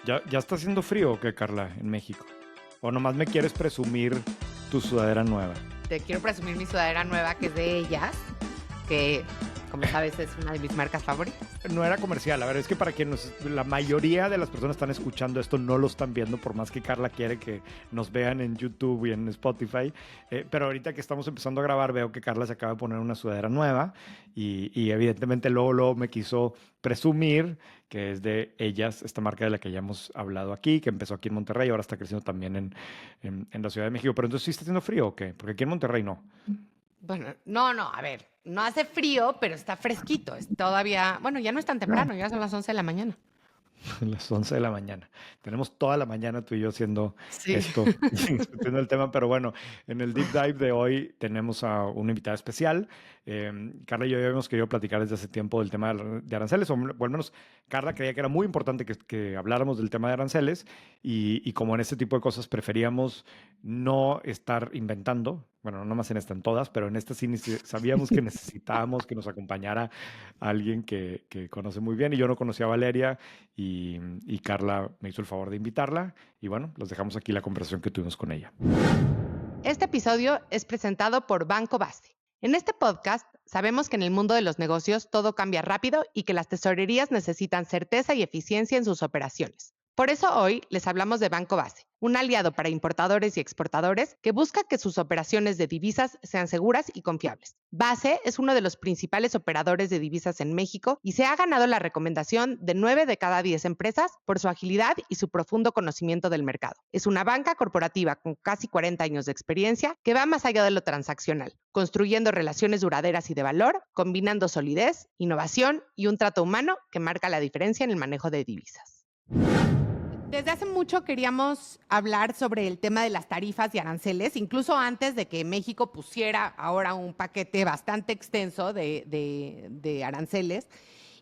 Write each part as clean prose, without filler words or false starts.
¿Ya está haciendo frío o qué, Carla, en México? ¿O nomás me quieres presumir tu sudadera nueva? Te quiero presumir mi sudadera nueva, que es de ellas, que, como sabes, es una de mis marcas favoritas. No era comercial, a ver, es que para quienes la mayoría de las personas están escuchando esto no lo están viendo, por más que Carla quiere que nos vean en YouTube y en Spotify, pero ahorita que estamos empezando a grabar veo que Carla se acaba de poner una sudadera nueva y evidentemente luego me quiso presumir que es de ellas, esta marca de la que ya hemos hablado aquí, que empezó aquí en Monterrey y ahora está creciendo también en la Ciudad de México. Pero entonces, ¿sí está haciendo frío o qué? Porque aquí en Monterrey no. Bueno, no, a ver, no hace frío, pero está fresquito. Es todavía, bueno, ya no es tan temprano, ya son las 11 de la mañana. Las 11 de la mañana. Tenemos toda la mañana tú y yo haciendo Sí. esto y discutiendo el tema, pero bueno, en el deep dive de hoy tenemos a una invitada especial. Carla y yo ya habíamos querido platicar desde hace tiempo del tema de aranceles, o al menos Carla creía que era muy importante que habláramos del tema de aranceles y como en este tipo de cosas preferíamos no estar inventando, bueno, no más en esta, en todas, pero en esta sí sabíamos que necesitábamos que nos acompañara alguien que conoce muy bien y yo no conocía a Valeria y Carla me hizo el favor de invitarla y bueno, los dejamos aquí la conversación que tuvimos con ella. Este episodio es presentado por Banco Base. En este podcast sabemos que en el mundo de los negocios todo cambia rápido y que las tesorerías necesitan certeza y eficiencia en sus operaciones. Por eso hoy les hablamos de Banco Base, un aliado para importadores y exportadores que busca que sus operaciones de divisas sean seguras y confiables. Base es uno de los principales operadores de divisas en México y se ha ganado la recomendación de 9 de cada 10 empresas por su agilidad y su profundo conocimiento del mercado. Es una banca corporativa con casi 40 años de experiencia que va más allá de lo transaccional, construyendo relaciones duraderas y de valor, combinando solidez, innovación y un trato humano que marca la diferencia en el manejo de divisas. Desde hace mucho queríamos hablar sobre el tema de las tarifas y aranceles, incluso antes de que México pusiera ahora un paquete bastante extenso de aranceles.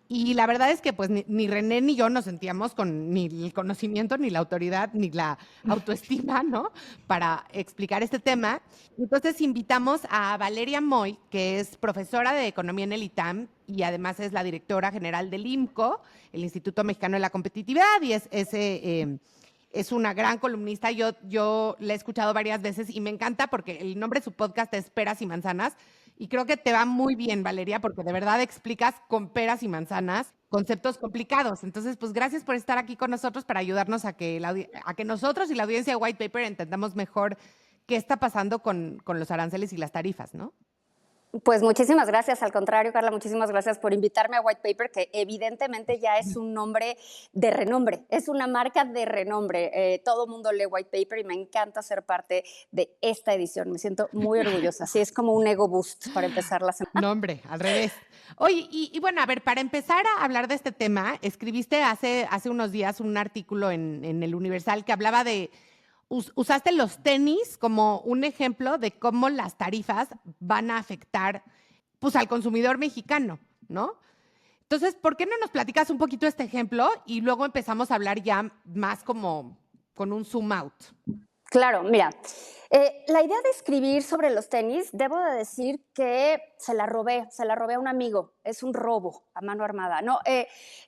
Y la verdad es que pues ni René ni yo nos sentíamos con ni el conocimiento, ni la autoridad, ni la autoestima, ¿no? Para explicar este tema. Entonces invitamos a Valeria Moy, que es profesora de Economía en el ITAM y además es la directora general del IMCO, el Instituto Mexicano de la Competitividad, y es una gran columnista. Yo la he escuchado varias veces y me encanta porque el nombre de su podcast es Peras y Manzanas. Y creo que te va muy bien, Valeria, porque de verdad explicas con peras y manzanas conceptos complicados. Entonces, pues gracias por estar aquí con nosotros para ayudarnos a que nosotros y la audiencia de White Paper entendamos mejor qué está pasando con los aranceles y las tarifas, ¿no? Pues muchísimas gracias, al contrario, Carla, muchísimas gracias por invitarme a White Paper, que evidentemente ya es un nombre de renombre, es una marca de renombre. Todo el mundo lee White Paper y me encanta ser parte de esta edición. Me siento muy orgullosa. Así es como un ego boost para empezar la semana. No, hombre, al revés. Oye, y bueno, a ver, para empezar a hablar de este tema, escribiste hace unos días un artículo en El Universal que hablaba de usaste los tenis como un ejemplo de cómo las tarifas van a afectar pues, al consumidor mexicano, ¿no? Entonces, ¿por qué no nos platicas un poquito este ejemplo y luego empezamos a hablar ya más como con un zoom out? Claro, mira, la idea de escribir sobre los tenis, debo de decir que se la robé a un amigo, es un robo a mano armada, ¿no?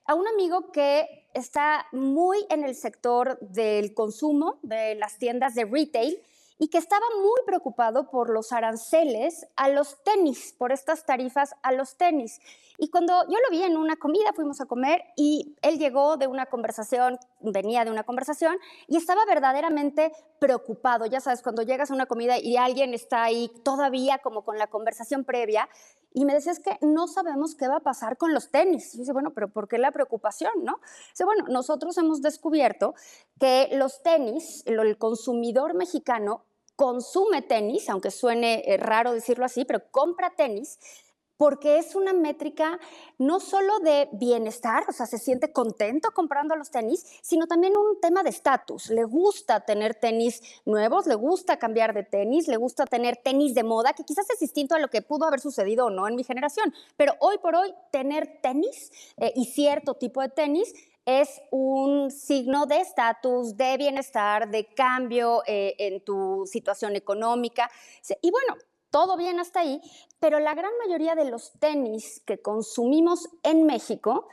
A un amigo que está muy en el sector del consumo, de las tiendas de retail, y que estaba muy preocupado por los aranceles a los tenis, por estas tarifas a los tenis. Y cuando yo lo vi en una comida, fuimos a comer y él llegó de una conversación, venía de una conversación y estaba verdaderamente preocupado. Ya sabes, cuando llegas a una comida y alguien está ahí todavía como con la conversación previa, y me decía, es que no sabemos qué va a pasar con los tenis. Y dice, bueno, pero ¿por qué la preocupación, no? Dice, bueno, nosotros hemos descubierto que los tenis, el consumidor mexicano consume tenis, aunque suene raro decirlo así, pero compra tenis porque es una métrica no solo de bienestar, o sea, se siente contento comprando los tenis, sino también un tema de estatus. Le gusta tener tenis nuevos, le gusta cambiar de tenis, le gusta tener tenis de moda, que quizás es distinto a lo que pudo haber sucedido o no en mi generación, pero hoy por hoy tener tenis y cierto tipo de tenis es un signo de estatus, de bienestar, de cambio en tu situación económica. Y bueno, todo bien hasta ahí, pero la gran mayoría de los tenis que consumimos en México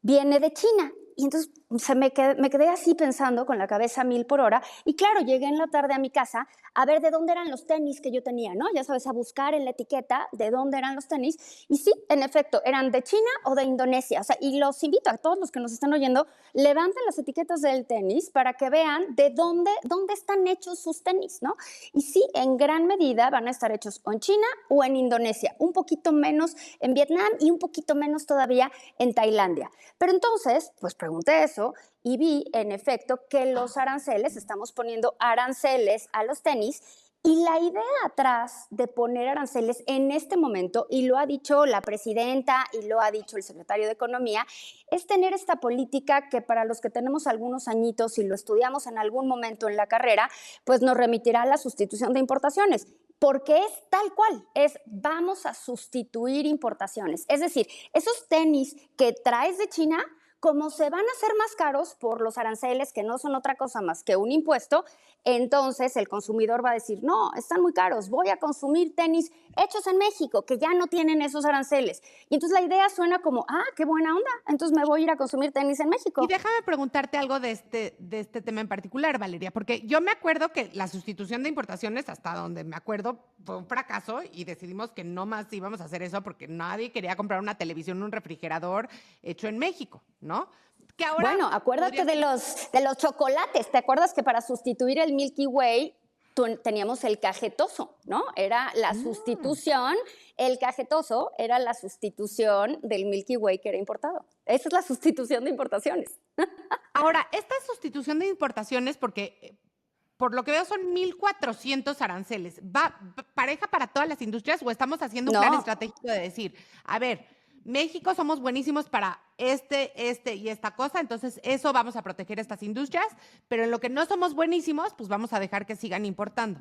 viene de China. y entonces me quedé así pensando con la cabeza a 1000 por hora. Y claro, llegué en la tarde a mi casa a ver de dónde eran los tenis que yo tenía, ¿no? Ya sabes, a buscar en la etiqueta de dónde eran los tenis. Y sí, en efecto, eran de China o de Indonesia. O sea, y los invito a todos los que nos están oyendo, levanten las etiquetas del tenis para que vean de dónde están hechos sus tenis, ¿no? Y sí, en gran medida van a estar hechos o en China o en Indonesia, un poquito menos en Vietnam y un poquito menos todavía en Tailandia. Pero entonces, pues pregunté eso y vi en efecto que los aranceles, estamos poniendo aranceles a los tenis. Y la idea atrás de poner aranceles en este momento, y lo ha dicho la presidenta y lo ha dicho el secretario de Economía, es tener esta política que para los que tenemos algunos añitos y lo estudiamos en algún momento en la carrera, pues nos remitirá a la sustitución de importaciones. Porque es tal cual, es vamos a sustituir importaciones. Es decir, esos tenis que traes de China, como se van a hacer más caros por los aranceles, que no son otra cosa más que un impuesto, entonces el consumidor va a decir, no, están muy caros, voy a consumir tenis hechos en México, que ya no tienen esos aranceles. Y entonces la idea suena como, qué buena onda, entonces me voy a ir a consumir tenis en México. Y déjame preguntarte algo de este tema en particular, Valeria, porque yo me acuerdo que la sustitución de importaciones, hasta donde me acuerdo, fue un fracaso y decidimos que no más íbamos a hacer eso porque nadie quería comprar una televisión, un refrigerador hecho en México, ¿no? Que ahora bueno, acuérdate de los chocolates. ¿Te acuerdas que para sustituir el Milky Way teníamos el cajetoso, ¿no? Era la sustitución, el cajetoso era la sustitución del Milky Way que era importado. Esa es la sustitución de importaciones. Ahora, esta sustitución de importaciones, porque por lo que veo son 1,400 aranceles, ¿va pareja para todas las industrias o estamos haciendo un plan estratégico de decir, a ver, México somos buenísimos para este y esta cosa, entonces eso vamos a proteger estas industrias, pero en lo que no somos buenísimos, pues vamos a dejar que sigan importando?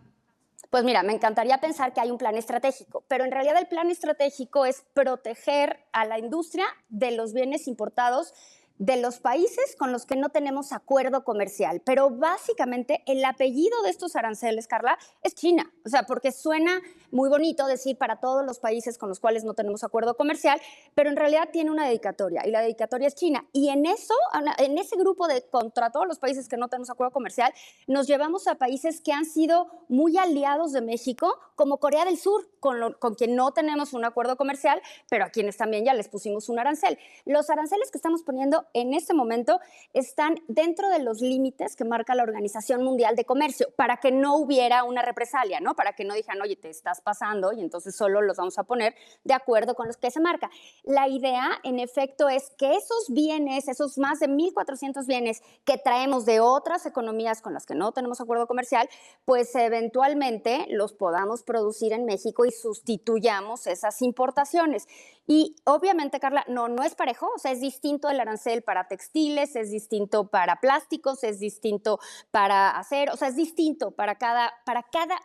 Pues mira, me encantaría pensar que hay un plan estratégico, pero en realidad el plan estratégico es proteger a la industria de los bienes importados de los países con los que no tenemos acuerdo comercial. Pero básicamente el apellido de estos aranceles, Carla, es China. O sea, porque suena muy bonito decir para todos los países con los cuales no tenemos acuerdo comercial, pero en realidad tiene una dedicatoria y la dedicatoria es China. Y en ese grupo de contra todos los países que no tenemos acuerdo comercial, nos llevamos a países que han sido muy aliados de México, como Corea del Sur, con quien no tenemos un acuerdo comercial, pero a quienes también ya les pusimos un arancel. Los aranceles que estamos poniendo en este momento están dentro de los límites que marca la Organización Mundial de Comercio, para que no hubiera una represalia, ¿no? Para que no digan, oye, te estás pasando y entonces solo los vamos a poner de acuerdo con los que se marca. La idea, en efecto, es que esos bienes, esos más de 1,400 bienes que traemos de otras economías con las que no tenemos acuerdo comercial, pues eventualmente los podamos producir en México y sustituyamos esas importaciones. Y obviamente, Carla, no es parejo, o sea, es distinto el arancel para textiles, es distinto para plásticos, es distinto para acero, o sea, es distinto para cada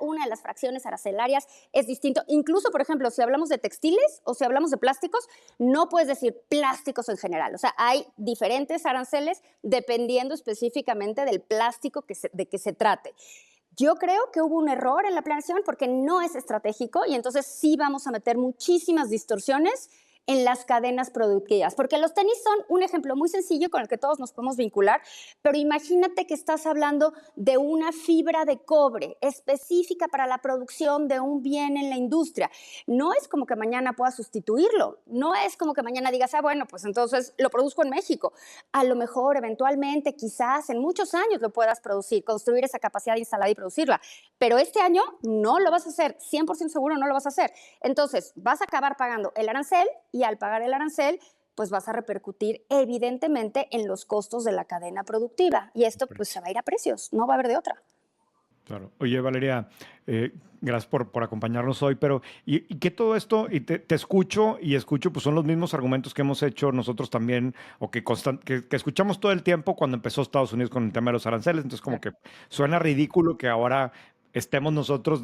una de las fracciones arancelarias, es distinto. Incluso, por ejemplo, si hablamos de textiles o si hablamos de plásticos, no puedes decir plásticos en general, o sea, hay diferentes aranceles dependiendo específicamente del plástico de que se trate. Yo creo que hubo un error en la planeación porque no es estratégico y entonces sí vamos a meter muchísimas distorsiones en las cadenas productivas, porque los tenis son un ejemplo muy sencillo con el que todos nos podemos vincular, pero imagínate que estás hablando de una fibra de cobre específica para la producción de un bien en la industria. No es como que mañana puedas sustituirlo, no es como que mañana digas, bueno, pues entonces lo produzco en México. A lo mejor, eventualmente, quizás en muchos años lo puedas producir, construir esa capacidad instalada y producirla, pero este año no lo vas a hacer, 100% seguro no lo vas a hacer. Entonces, vas a acabar pagando el arancel y al pagar el arancel, pues vas a repercutir evidentemente en los costos de la cadena productiva. Y esto pues se va a ir a precios, no va a haber de otra. Claro. Oye, Valeria, gracias por acompañarnos hoy, pero y que todo esto, y te escucho y escucho, pues son los mismos argumentos que hemos hecho nosotros también, o que escuchamos todo el tiempo cuando empezó Estados Unidos con el tema de los aranceles, entonces como que suena ridículo que ahora estemos nosotros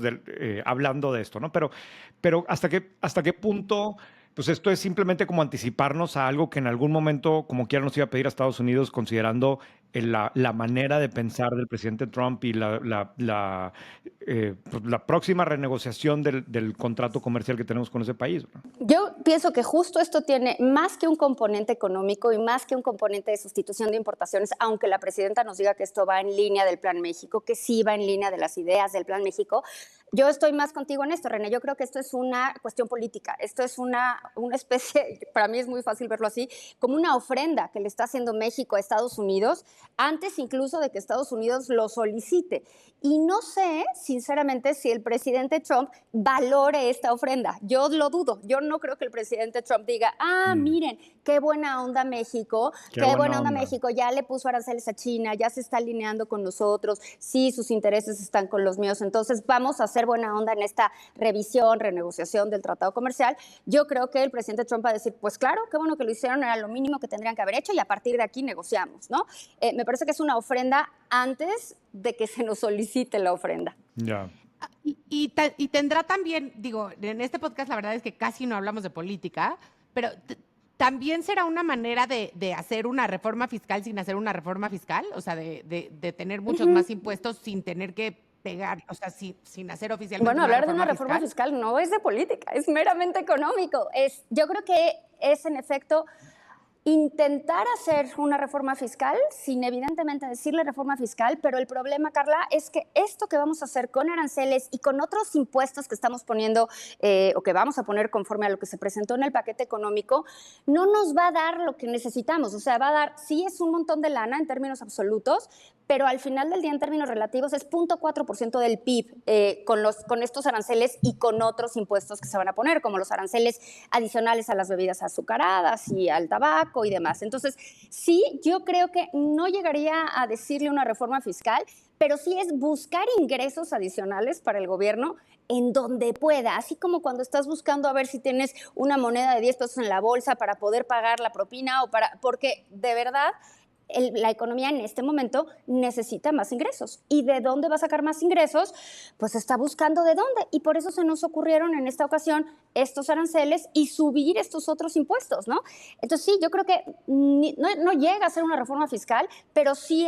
hablando de esto, ¿no? Pero ¿hasta qué punto pues esto es simplemente como anticiparnos a algo que en algún momento, como quiera, nos iba a pedir a Estados Unidos, considerando la manera de pensar del presidente Trump y pues, la próxima renegociación del contrato comercial que tenemos con ese país, ¿no? Yo pienso que justo esto tiene más que un componente económico y más que un componente de sustitución de importaciones, aunque la presidenta nos diga que esto va en línea del Plan México, que sí va en línea de las ideas del Plan México. Yo estoy más contigo en esto, René. Yo creo que esto es una cuestión política. Esto es una especie, para mí es muy fácil verlo así, como una ofrenda que le está haciendo México a Estados Unidos, antes incluso de que Estados Unidos lo solicite. Y no sé, sinceramente, si el presidente Trump valore esta ofrenda. Yo lo dudo. Yo no creo que el presidente Trump diga, miren, qué buena onda México, qué buena onda México, ya le puso aranceles a China, ya se está alineando con nosotros, sí, sus intereses están con los míos, entonces vamos a hacer buena onda en esta revisión, renegociación del tratado comercial. Yo creo que el presidente Trump va a decir, pues claro, qué bueno que lo hicieron, era lo mínimo que tendrían que haber hecho y a partir de aquí negociamos, ¿no? Me parece que es una ofrenda antes de que se nos solicite la ofrenda. Ya. Y tendrá también, digo, en este podcast la verdad es que casi no hablamos de política, pero también será una manera de hacer una reforma fiscal sin hacer una reforma fiscal, o sea, de tener muchos más impuestos sin tener que pegar, o sea, sin hacer oficialmente Bueno, hablar de una reforma fiscal no es de política, es meramente económico. Yo creo que es en efecto intentar hacer una reforma fiscal sin evidentemente decirle reforma fiscal, pero el problema, Carla, es que esto que vamos a hacer con aranceles y con otros impuestos que estamos poniendo o que vamos a poner conforme a lo que se presentó en el paquete económico, no nos va a dar lo que necesitamos. O sea, va a dar, sí es un montón de lana en términos absolutos, pero al final del día en términos relativos es 0.4% del PIB con estos aranceles y con otros impuestos que se van a poner, como los aranceles adicionales a las bebidas azucaradas y al tabaco y demás. Entonces, sí, yo creo que no llegaría a decirle una reforma fiscal, pero sí es buscar ingresos adicionales para el gobierno en donde pueda, así como cuando estás buscando a ver si tienes una moneda de 10 pesos en la bolsa para poder pagar la propina porque de verdad la economía en este momento necesita más ingresos. ¿Y de dónde va a sacar más ingresos? Pues está buscando de dónde. Y por eso se nos ocurrieron en esta ocasión estos aranceles y subir estos otros impuestos, ¿no? Entonces sí, yo creo que no llega a ser una reforma fiscal, pero sí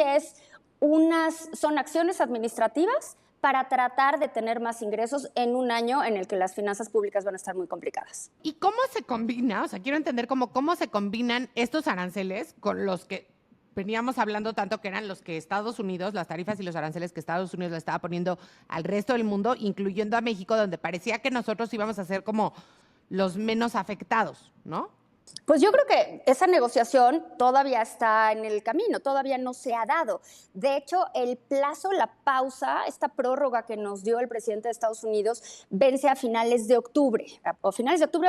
son acciones administrativas para tratar de tener más ingresos en un año en el que las finanzas públicas van a estar muy complicadas. ¿Y cómo se combina? O sea, quiero entender cómo se combinan estos aranceles con los que veníamos hablando tanto, que eran los que Estados Unidos, las tarifas y los aranceles que Estados Unidos le estaba poniendo al resto del mundo, incluyendo a México, donde parecía que nosotros íbamos a ser como los menos afectados, ¿no? Pues yo creo que esa negociación todavía está en el camino, todavía no se ha dado. De hecho, el plazo, la pausa, esta prórroga que nos dio el presidente de Estados Unidos vence a finales de octubre, a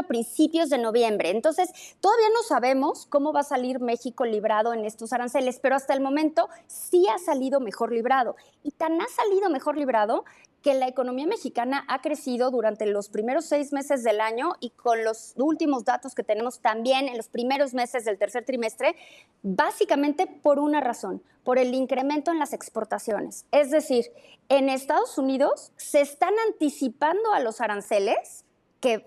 principios de noviembre. Entonces, todavía no sabemos cómo va a salir México librado en estos aranceles, pero hasta el momento sí ha salido mejor librado. Y tan ha salido mejor librado que la economía mexicana ha crecido durante los primeros 6 meses del año y con los últimos datos que tenemos también en los primeros meses del tercer trimestre, básicamente por una razón, por el incremento en las exportaciones. Es decir, en Estados Unidos se están anticipando a los aranceles que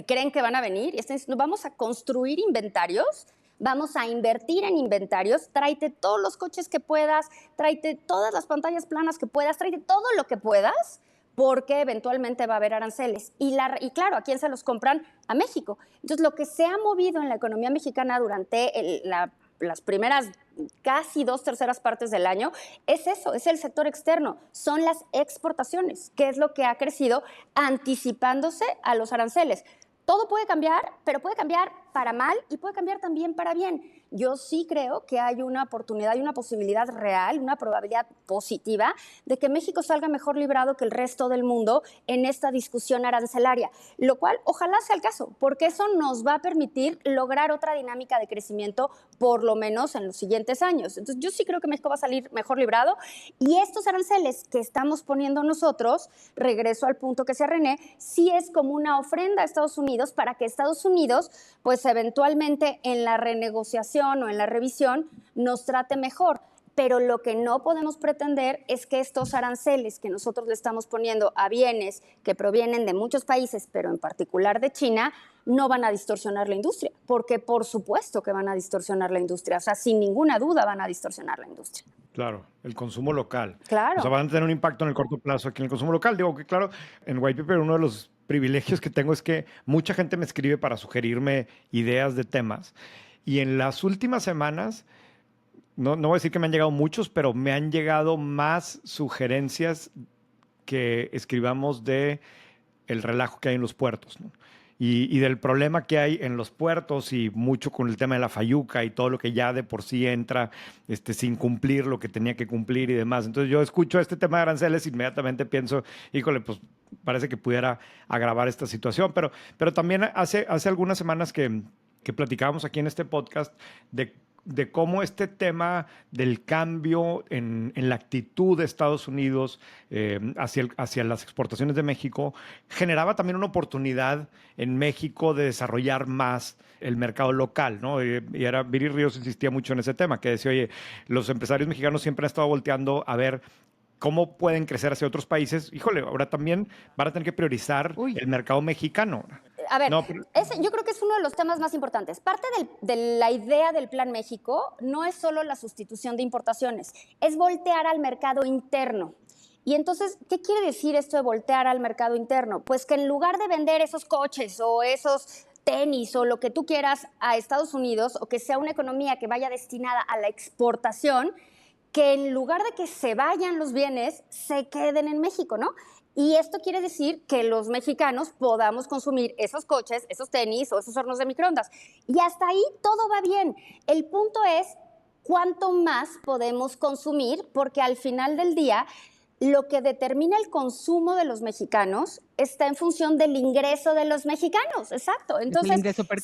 creen que van a venir y están diciendo, vamos a construir inventarios, vamos a invertir en inventarios, tráete todos los coches que puedas, tráete todas las pantallas planas que puedas, tráete todo lo que puedas, porque eventualmente va a haber aranceles. Y claro, ¿a quién se los compran? A México. Entonces, lo que se ha movido en la economía mexicana durante las primeras casi 2/3 partes del año es eso, es el sector externo, son las exportaciones, que es lo que ha crecido anticipándose a los aranceles. Todo puede cambiar, pero puede cambiar para mal y puede cambiar también para bien. Yo sí creo que hay una oportunidad y una posibilidad real, una probabilidad positiva de que México salga mejor librado que el resto del mundo en esta discusión arancelaria, lo cual ojalá sea el caso, porque eso nos va a permitir lograr otra dinámica de crecimiento, por lo menos en los siguientes años. Entonces, yo sí creo que México va a salir mejor librado y estos aranceles que estamos poniendo nosotros, regreso al punto que decía René, sí es como una ofrenda a Estados Unidos para que Estados Unidos, pues eventualmente en la renegociación o en la revisión nos trate mejor. Pero lo que no podemos pretender es que estos aranceles que nosotros le estamos poniendo a bienes que provienen de muchos países, pero en particular de China, no van a distorsionar la industria, porque por supuesto que van a distorsionar la industria, o sea, sin ninguna duda van a distorsionar la industria. Claro, el consumo local. Claro. O sea, van a tener un impacto en el corto plazo aquí en el consumo local. Digo que, claro, en White Paper uno de los privilegios que tengo es que mucha gente me escribe para sugerirme ideas de temas. Y en las últimas semanas, no voy a decir que me han llegado muchos, pero me han llegado más sugerencias que escribamos de el relajo que hay en los puertos, ¿no? Y del problema que hay en los puertos y mucho con el tema de la fayuca y todo lo que ya de por sí entra sin cumplir lo que tenía que cumplir y demás. Entonces yo escucho este tema de aranceles, inmediatamente pienso, híjole, pues parece que pudiera agravar esta situación, pero también hace algunas semanas que platicábamos aquí en este podcast de cómo este tema del cambio en la actitud de Estados Unidos hacia las exportaciones de México generaba también una oportunidad en México de desarrollar más el mercado local, ¿no? Y Viri Ríos insistía mucho en ese tema, que decía, oye, los empresarios mexicanos siempre han estado volteando a ver cómo pueden crecer hacia otros países. Híjole, ahora también van a tener que priorizar el mercado mexicano. A ver, yo creo que es uno de los temas más importantes. Parte de la idea del Plan México no es solo la sustitución de importaciones, es voltear al mercado interno. Y entonces, ¿qué quiere decir esto de voltear al mercado interno? Pues que en lugar de vender esos coches o esos tenis o lo que tú quieras a Estados Unidos, o que sea una economía que vaya destinada a la exportación, que en lugar de que se vayan los bienes, se queden en México, ¿no? Y esto quiere decir que los mexicanos podamos consumir esos coches, esos tenis o esos hornos de microondas. Y hasta ahí todo va bien. El punto es cuánto más podemos consumir, porque al final del día lo que determina el consumo de los mexicanos está en función del ingreso de los mexicanos, exacto. Entonces,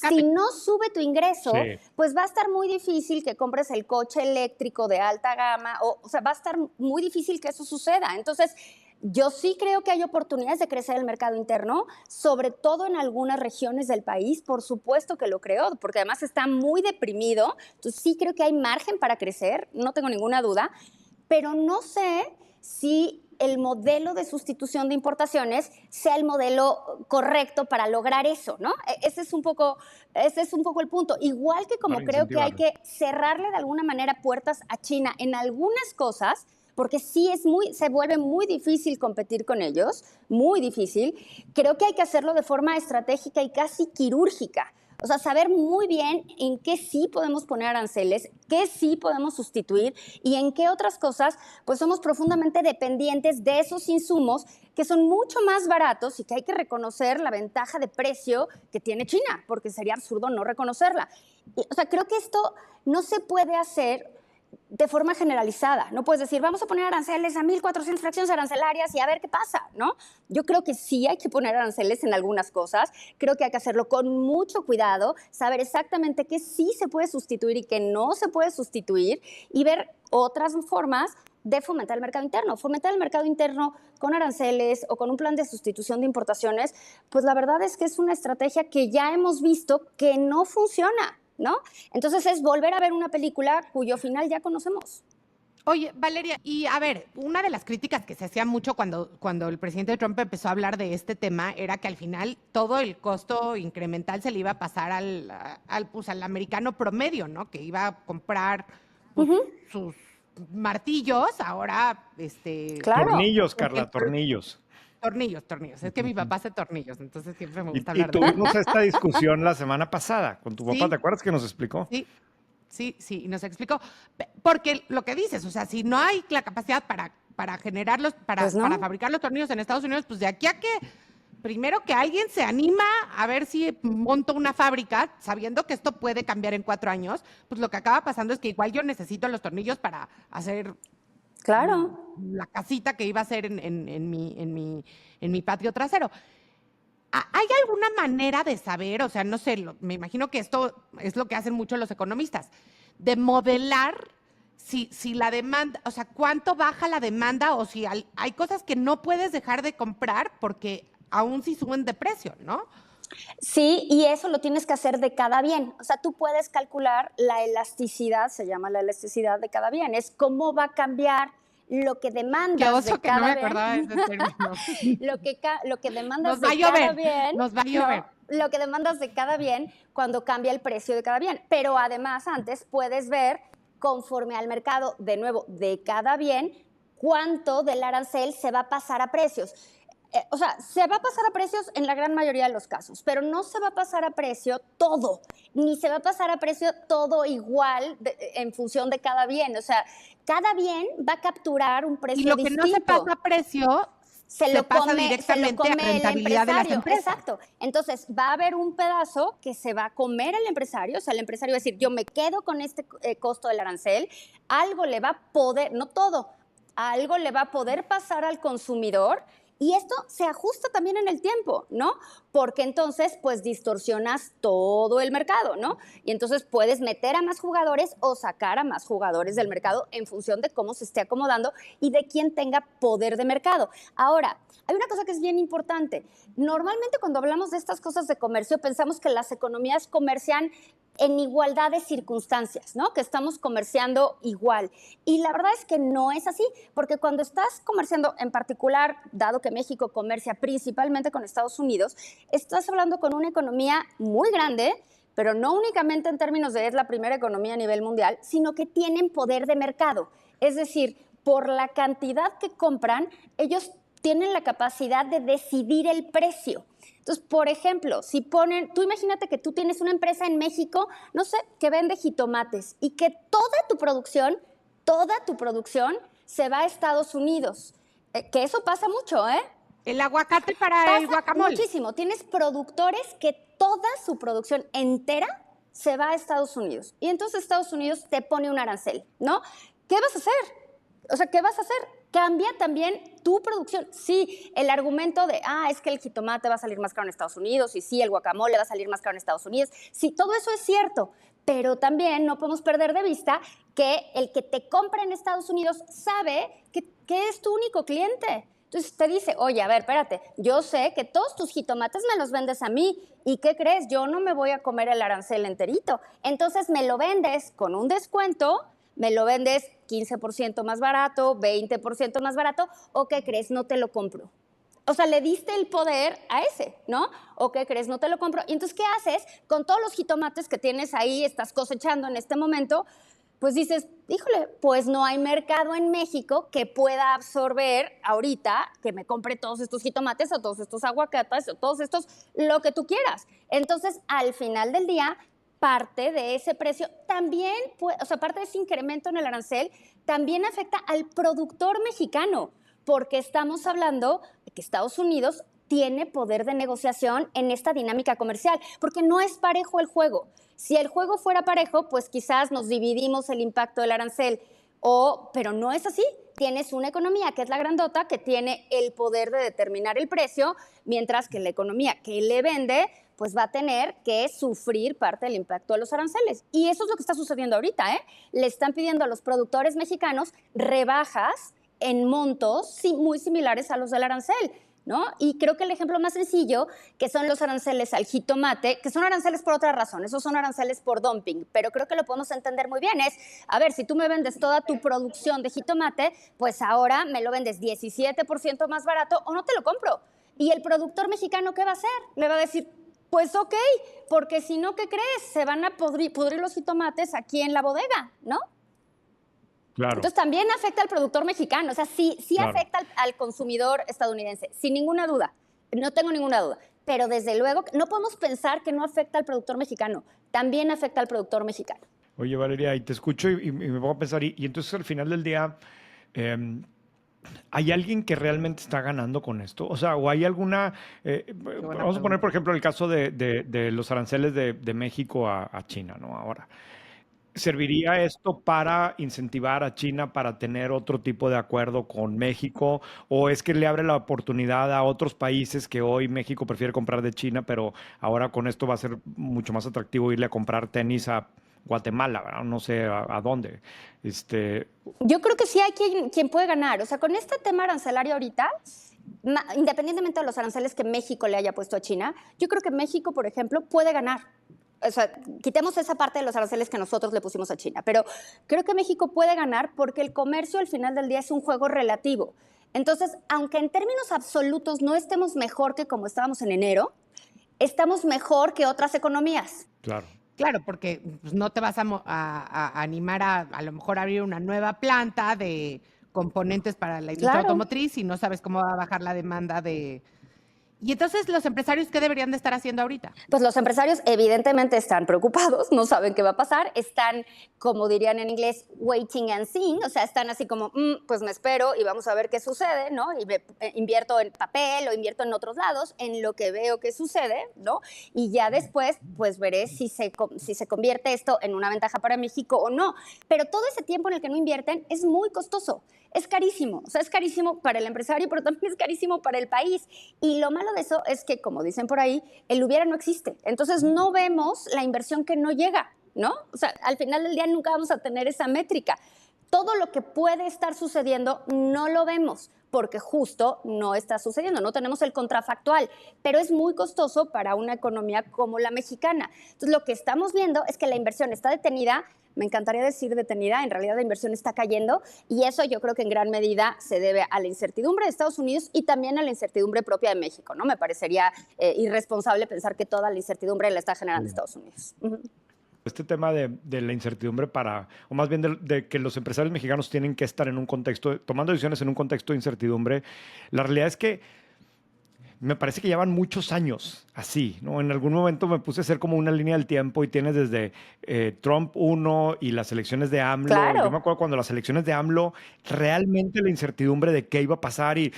si no sube tu ingreso, pues va a estar muy difícil que compres el coche eléctrico de alta gama, o sea, va a estar muy difícil que eso suceda. Entonces, yo sí creo que hay oportunidades de crecer el mercado interno, sobre todo en algunas regiones del país, por supuesto que lo creo, porque además está muy deprimido, entonces sí creo que hay margen para crecer, no tengo ninguna duda, pero no sé si el modelo de sustitución de importaciones sea el modelo correcto para lograr eso, ¿no? Ese es un poco el punto. Igual que como creo que hay que cerrarle de alguna manera puertas a China en algunas cosas, porque sí se vuelve muy difícil competir con ellos, muy difícil. Creo que hay que hacerlo de forma estratégica y casi quirúrgica. O sea, saber muy bien en qué sí podemos poner aranceles, qué sí podemos sustituir y en qué otras cosas pues somos profundamente dependientes de esos insumos que son mucho más baratos y que hay que reconocer la ventaja de precio que tiene China, porque sería absurdo no reconocerla. O sea, creo que esto no se puede hacer de forma generalizada. No puedes decir, vamos a poner aranceles a 1,400 fracciones arancelarias y a ver qué pasa, ¿no? Yo creo que sí hay que poner aranceles en algunas cosas. Creo que hay que hacerlo con mucho cuidado, saber exactamente qué sí se puede sustituir y qué no se puede sustituir y ver otras formas de fomentar el mercado interno. Fomentar el mercado interno con aranceles o con un plan de sustitución de importaciones, pues la verdad es que es una estrategia que ya hemos visto que no funciona, ¿no? Entonces es volver a ver una película cuyo final ya conocemos. Oye, Valeria, y a ver, una de las críticas que se hacía mucho cuando el presidente Trump empezó a hablar de este tema era que al final todo el costo incremental se le iba a pasar al americano promedio, ¿no? Que iba a comprar sus martillos, ahora, Claro. Tornillos, Carla, tornillos. Tornillos. Es que mi papá hace tornillos, entonces siempre me gusta hablar de eso. Y tuvimos esta discusión la semana pasada con tu papá, ¿te acuerdas que nos explicó? Sí, y nos explicó. Porque lo que dices, o sea, si no hay la capacidad para generarlos, para fabricar los tornillos en Estados Unidos, pues de aquí a que primero que alguien se anima a ver si monto una fábrica, sabiendo que esto puede cambiar en 4 años, pues lo que acaba pasando es que igual yo necesito los tornillos para hacer la casita que iba a hacer en mi patio trasero. ¿Hay alguna manera de saber, o sea, no sé, me imagino que esto es lo que hacen muchos los economistas, de modelar si la demanda, o sea, cuánto baja la demanda o si hay cosas que no puedes dejar de comprar porque aún si suben de precio, ¿no? Sí, y eso lo tienes que hacer de cada bien. O sea, tú puedes calcular la elasticidad, se llama la elasticidad de cada bien. Es cómo va a cambiar lo que demandas de cada bien. Qué oso que no me acordaba de ese término. Lo que demandas de cada bien. Nos va a llover. lo que demandas de cada bien cuando cambia el precio de cada bien. Pero además antes puedes ver conforme al mercado, de nuevo, de cada bien, cuánto del arancel se va a pasar a precios. O sea, se va a pasar a precios en la gran mayoría de los casos, pero no se va a pasar a precio todo, ni se va a pasar a precio todo igual en función de cada bien. O sea, cada bien va a capturar un precio distinto. Y lo que no se pasa a precio se pasa directamente a rentabilidad de las empresas. Exacto. Entonces, va a haber un pedazo que se va a comer el empresario. O sea, el empresario va a decir, yo me quedo con este costo del arancel. Algo le va a poder, no todo, algo le va a poder pasar al consumidor. Y esto se ajusta también en el tiempo, ¿no? Porque entonces, pues, distorsionas todo el mercado, ¿no? Y entonces puedes meter a más jugadores o sacar a más jugadores del mercado en función de cómo se esté acomodando y de quién tenga poder de mercado. Ahora, hay una cosa que es bien importante. Normalmente cuando hablamos de estas cosas de comercio, pensamos que las economías comercian en igualdad de circunstancias, ¿no? Que estamos comerciando igual. Y la verdad es que no es así, porque cuando estás comerciando, en particular, dado que México comercia principalmente con Estados Unidos, estás hablando con una economía muy grande, pero no únicamente en términos de es la primera economía a nivel mundial, sino que tienen poder de mercado. Es decir, por la cantidad que compran, ellos tienen la capacidad de decidir el precio. Entonces, por ejemplo, si ponen, tú imagínate que tú tienes una empresa en México, no sé, que vende jitomates y que toda tu producción se va a Estados Unidos. Que eso pasa mucho, ¿eh? El aguacate para Pasa el guacamole. muchísimo. Tienes productores que toda su producción entera se va a Estados Unidos. Y entonces Estados Unidos te pone un arancel, ¿no? ¿Qué vas a hacer? O sea, ¿qué vas a hacer? Cambia también tu producción. Sí, el argumento de, es que el jitomate va a salir más caro en Estados Unidos, y sí, el guacamole va a salir más caro en Estados Unidos. Sí, todo eso es cierto, pero también no podemos perder de vista que el que te compra en Estados Unidos sabe que es tu único cliente. Entonces te dice, oye, a ver, espérate, yo sé que todos tus jitomates me los vendes a mí, ¿y qué crees? Yo no me voy a comer el arancel enterito. Entonces me lo vendes con un descuento, me lo vendes 15% más barato, 20% más barato, ¿o qué crees? No te lo compro. O sea, le diste el poder a ese, ¿no? ¿O qué crees? No te lo compro. Y entonces, ¿qué haces con todos los jitomates que tienes ahí, estás cosechando en este momento? Pues dices, híjole, pues no hay mercado en México que pueda absorber ahorita, que me compre todos estos jitomates o todos estos aguacates o todos estos, lo que tú quieras. Entonces, al final del día, parte de ese precio también, o sea, parte de ese incremento en el arancel también afecta al productor mexicano, porque estamos hablando de que Estados Unidos tiene poder de negociación en esta dinámica comercial, porque no es parejo el juego. Si el juego fuera parejo, pues quizás nos dividimos el impacto del arancel, pero no es así. Tienes una economía que es la grandota, que tiene el poder de determinar el precio, mientras que la economía que le vende, pues va a tener que sufrir parte del impacto de los aranceles. Y eso es lo que está sucediendo ahorita, ¿eh? Le están pidiendo a los productores mexicanos rebajas en montos muy similares a los del arancel, ¿no? Y creo que el ejemplo más sencillo, que son los aranceles al jitomate, que son aranceles por otra razón, esos son aranceles por dumping, pero creo que lo podemos entender muy bien, es, a ver, si tú me vendes toda tu producción de jitomate, pues ahora me lo vendes 17% más barato o no te lo compro. Y el productor mexicano, ¿qué va a hacer? Le va a decir, pues ok, porque si no, ¿qué crees? Se van a pudrir los jitomates aquí en la bodega, ¿no? Claro. Entonces también afecta al productor mexicano, o sea, sí Claro. afecta al consumidor estadounidense, sin ninguna duda, no tengo ninguna duda, pero desde luego no podemos pensar que no afecta al productor mexicano, también afecta al productor mexicano. Oye, Valeria, y te escucho y me pongo a pensar, y entonces al final del día, ¿hay alguien que realmente está ganando con esto? O sea, ¿o hay alguna... vamos a poner, por ejemplo, el caso de los aranceles de México a China, ¿no? Ahora. ¿Serviría esto para incentivar a China para tener otro tipo de acuerdo con México? ¿O es que le abre la oportunidad a otros países que hoy México prefiere comprar de China, pero ahora con esto va a ser mucho más atractivo irle a comprar tenis a Guatemala, ¿verdad? No sé a dónde. Yo creo que sí hay quien puede ganar. O sea, con este tema arancelario ahorita, independientemente de los aranceles que México le haya puesto a China, yo creo que México, por ejemplo, puede ganar. O sea, quitemos esa parte de los aranceles que nosotros le pusimos a China, pero creo que México puede ganar porque el comercio al final del día es un juego relativo. Entonces, aunque en términos absolutos no estemos mejor que como estábamos en enero, estamos mejor que otras economías. Claro. Claro, porque pues, no te vas a animar a lo mejor abrir una nueva planta de componentes para la industria Claro. automotriz y no sabes cómo va a bajar la demanda de... Y entonces, ¿los empresarios qué deberían de estar haciendo ahorita? Pues los empresarios evidentemente están preocupados, no saben qué va a pasar, están, como dirían en inglés, waiting and seeing, o sea, están así como, pues me espero y vamos a ver qué sucede, ¿no? Y invierto en papel o invierto en otros lados, en lo que veo que sucede, ¿no? Y ya después, pues veré si se convierte esto en una ventaja para México o no. Pero todo ese tiempo en el que no invierten es muy costoso, es carísimo, o sea, es carísimo para el empresario, pero también es carísimo para el país. Y lo malo de eso es que, como dicen por ahí, el hubiera no existe. Entonces no vemos la inversión que no llega, ¿no? O sea, al final del día nunca vamos a tener esa métrica. Todo lo que puede estar sucediendo no lo vemos porque justo no está sucediendo, no tenemos el contrafactual, pero es muy costoso para una economía como la mexicana. Entonces lo que estamos viendo es que la inversión está detenida. Me encantaría decir detenida, en realidad la inversión está cayendo y eso yo creo que en gran medida se debe a la incertidumbre de Estados Unidos y también a la incertidumbre propia de México, ¿no? Me parecería irresponsable pensar que toda la incertidumbre la está generando Estados Unidos. Este tema de la incertidumbre o más bien de que los empresarios mexicanos tienen que estar en un contexto, tomando decisiones en un contexto de incertidumbre, la realidad es que me parece que llevan muchos años así, ¿no? En algún momento me puse a hacer como una línea del tiempo y tienes desde Trump 1 y las elecciones de AMLO. Claro. Yo me acuerdo cuando las elecciones de AMLO, realmente la incertidumbre de qué iba a pasar y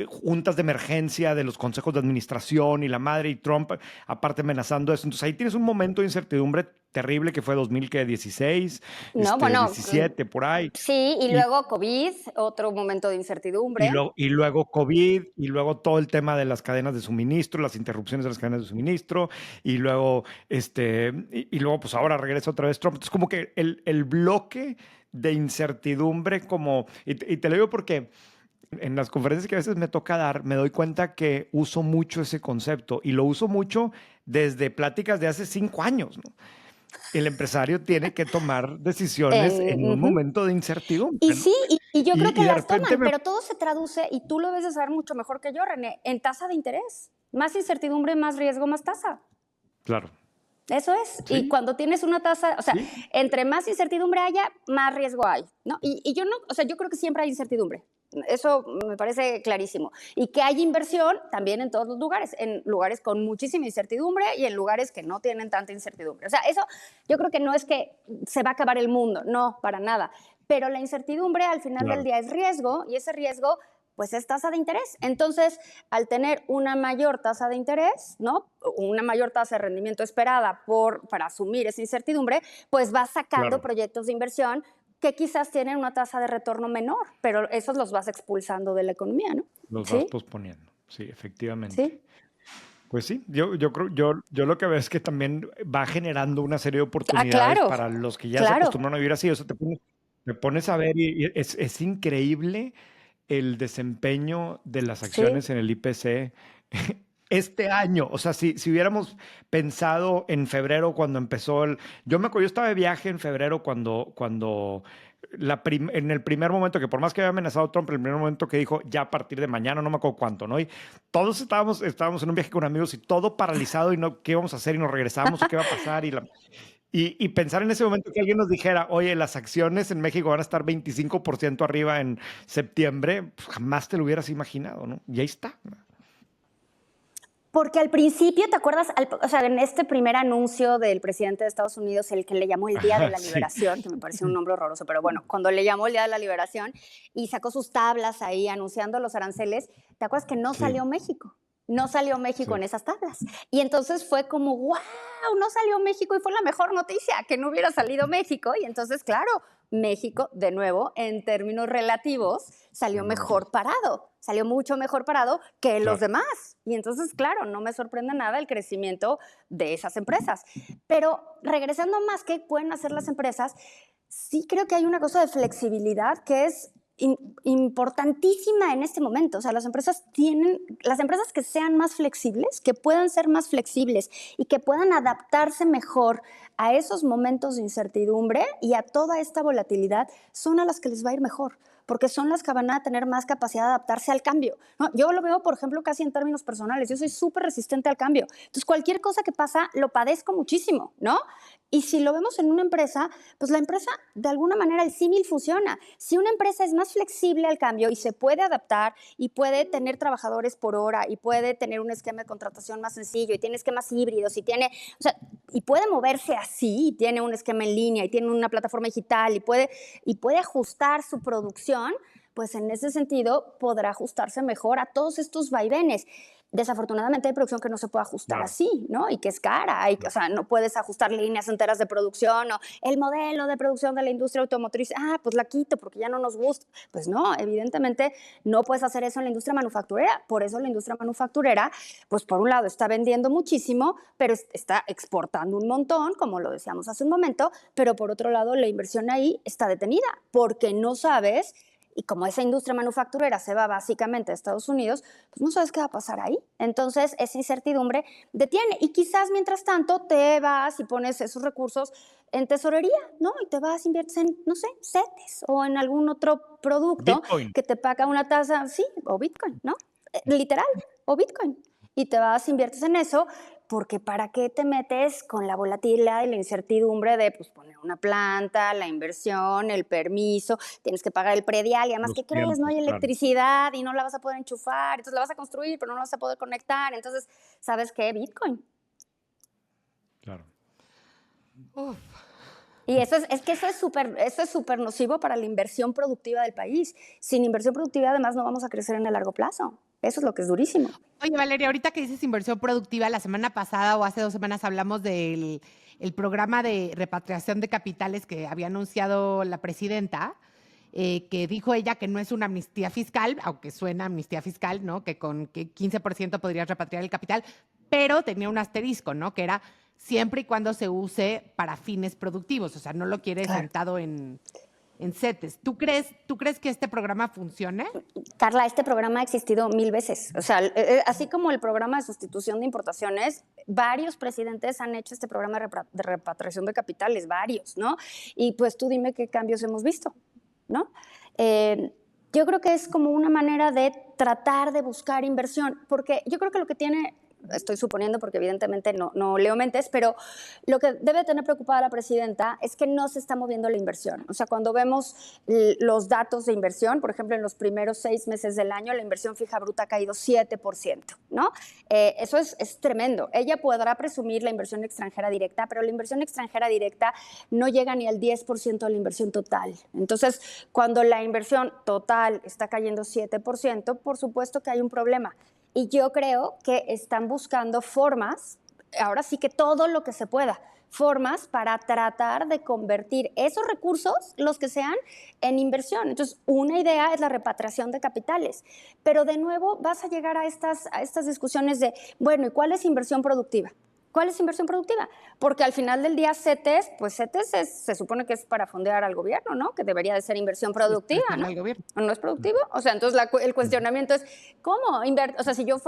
juntas de emergencia de los consejos de administración y la madre y Trump aparte amenazando eso. Entonces ahí tienes un momento de incertidumbre terrible que fue 2016, No, bueno, 17, por ahí. Sí, y luego COVID, otro momento de incertidumbre. Y luego COVID, y luego todo el tema de las cadenas de suministro, las interrupciones de las cadenas de suministro, y luego, y luego pues ahora regresa otra vez Trump. Entonces como que el bloque de incertidumbre y te lo digo porque en las conferencias que a veces me toca dar, me doy cuenta que uso mucho ese concepto y lo uso mucho desde pláticas de hace 5 años, ¿no? El empresario tiene que tomar decisiones en un momento de incertidumbre, Y ¿no? sí, y yo creo que de las repente toman, pero todo se traduce, y tú lo debes de saber mucho mejor que yo, René, en tasa de interés. Más incertidumbre, más riesgo, más tasa. Claro. Eso es. Sí. Y cuando tienes una tasa, o sea, Sí. entre más incertidumbre haya, más riesgo hay, ¿no? Y yo no, o sea, yo creo que siempre hay incertidumbre. Eso me parece clarísimo. Y que hay inversión también en todos los lugares, en lugares con muchísima incertidumbre y en lugares que no tienen tanta incertidumbre. O sea, eso yo creo que no es que se va a acabar el mundo, no, para nada. Pero la incertidumbre al final del día es riesgo y ese riesgo pues es tasa de interés. Entonces, al tener una mayor tasa de interés, ¿no? Una mayor tasa de rendimiento esperada para asumir esa incertidumbre, pues vas sacando proyectos de inversión que quizás tienen una tasa de retorno menor, pero esos los vas expulsando de la economía, ¿no? Los ¿Sí? vas posponiendo, sí, efectivamente. Sí. Pues sí, yo creo, yo lo que veo es que también va generando una serie de oportunidades para los que ya se acostumbran a vivir así. O sea, te pones a ver y es increíble el desempeño de las acciones en el IPC este año. O sea, si hubiéramos pensado en febrero cuando empezó yo me acuerdo, yo estaba de viaje en febrero cuando en el primer momento, que por más que había amenazado Trump, el primer momento que dijo ya a partir de mañana, no me acuerdo cuánto, ¿no? Y todos estábamos en un viaje con amigos y todo paralizado y no, ¿qué íbamos a hacer? Y nos regresamos, ¿qué va a pasar? Y pensar en ese momento que alguien nos dijera, oye, las acciones en México van a estar 25% arriba en septiembre, pues jamás te lo hubieras imaginado, ¿no? Y ahí está. Porque al principio, ¿te acuerdas? O sea, en este primer anuncio del presidente de Estados Unidos, el que le llamó el Día de la Liberación, que me pareció un nombre horroroso, pero bueno, cuando le llamó el Día de la Liberación y sacó sus tablas ahí anunciando los aranceles, ¿te acuerdas que no salió México? No salió México en esas tablas. Y entonces fue como, wow, no salió México y fue la mejor noticia, que no hubiera salido México. Y entonces, claro, México, de nuevo, en términos relativos, salió mejor parado, salió mucho mejor parado que los demás. Y entonces, claro, no me sorprende nada el crecimiento de esas empresas. Pero regresando más, ¿qué pueden hacer las empresas? Sí creo que hay una cosa de flexibilidad que es importantísima en este momento. O sea, las empresas que sean más flexibles, que puedan ser más flexibles y que puedan adaptarse mejor a esos momentos de incertidumbre y a toda esta volatilidad son a las que les va a ir mejor, porque son las que van a tener más capacidad de adaptarse al cambio, ¿no? Yo lo veo, por ejemplo, casi en términos personales. Yo soy súper resistente al cambio. Entonces, cualquier cosa que pasa, lo padezco muchísimo, ¿no? Y si lo vemos en una empresa, pues la empresa, de alguna manera, el símil funciona. Si una empresa es más flexible al cambio y se puede adaptar y puede tener trabajadores por hora y puede tener un esquema de contratación más sencillo y tiene esquemas híbridos y tiene, o sea, y puede moverse así, y tiene un esquema en línea y tiene una plataforma digital y puede ajustar su producción, pues en ese sentido podrá ajustarse mejor a todos estos vaivenes. Desafortunadamente hay producción que no se puede ajustar así, ¿no? Y que es cara. O sea, no puedes ajustar líneas enteras de producción o el modelo de producción de la industria automotriz. Pues la quito porque ya no nos gusta. Pues no, evidentemente no puedes hacer eso en la industria manufacturera. Por eso la industria manufacturera, pues por un lado está vendiendo muchísimo, pero está exportando un montón, como lo decíamos hace un momento, pero por otro lado la inversión ahí está detenida porque no sabes. Y como esa industria manufacturera se va básicamente a Estados Unidos, pues no sabes qué va a pasar ahí. Entonces, esa incertidumbre detiene. Y quizás, mientras tanto, te vas y pones esos recursos en tesorería, ¿no? Y te vas, inviertes en, no sé, CETES o en algún otro producto Bitcoin. que te paga una tasa, sí, o Bitcoin, ¿no? Literal, o Bitcoin. Y te vas, inviertes en eso, porque ¿para qué te metes con la volatilidad y la incertidumbre de pues, poner una planta, la inversión, el permiso, tienes que pagar el predial y además, Los ¿qué crees? No hay tiempos, claro. electricidad y no la vas a poder enchufar, entonces la vas a construir, pero no la vas a poder conectar. Entonces, ¿sabes qué? Bitcoin. Claro. Uf. Y eso es súper nocivo para la inversión productiva del país. Sin inversión productiva, además, no vamos a crecer en el largo plazo. Eso es lo que es durísimo. Oye, Valeria, ahorita que dices inversión productiva, la semana pasada o hace 2 semanas hablamos del programa de repatriación de capitales que había anunciado la presidenta, que dijo ella que no es una amnistía fiscal, aunque suena amnistía fiscal, ¿no? Que con que 15% podrías repatriar el capital, pero tenía un asterisco, ¿no? Que era siempre y cuando se use para fines productivos, o sea, no lo quiere sentado en CETES. ¿Tú crees que este programa funcione? Carla, este programa ha existido 1000 veces. O sea, así como el programa de sustitución de importaciones, varios presidentes han hecho este programa de repatriación de capitales, varios, ¿no? Y pues tú dime qué cambios hemos visto, ¿no? Yo creo que es como una manera de tratar de buscar inversión, porque yo creo que lo que tiene, estoy suponiendo porque evidentemente no leo mentes, pero lo que debe tener preocupada la presidenta es que no se está moviendo la inversión. O sea, cuando vemos los datos de inversión, por ejemplo, en los primeros 6 meses del año, la inversión fija bruta ha caído 7%, ¿no? Eso es tremendo. Ella podrá presumir la inversión extranjera directa, pero la inversión extranjera directa no llega ni al 10% de la inversión total. Entonces, cuando la inversión total está cayendo 7%, por supuesto que hay un problema. Y yo creo que están buscando formas, ahora sí que todo lo que se pueda, formas para tratar de convertir esos recursos, los que sean, en inversión. Entonces, una idea es la repatriación de capitales. Pero de nuevo vas a llegar a estas discusiones de, bueno, ¿y cuál es inversión productiva? ¿Cuál es inversión productiva? Porque al final del día CETES, pues CETES se supone que es para fondear al gobierno, ¿no? Que debería de ser inversión productiva, ¿no? Al gobierno. ¿No es productivo? O sea, entonces el cuestionamiento es, ¿cómo? O sea, si yo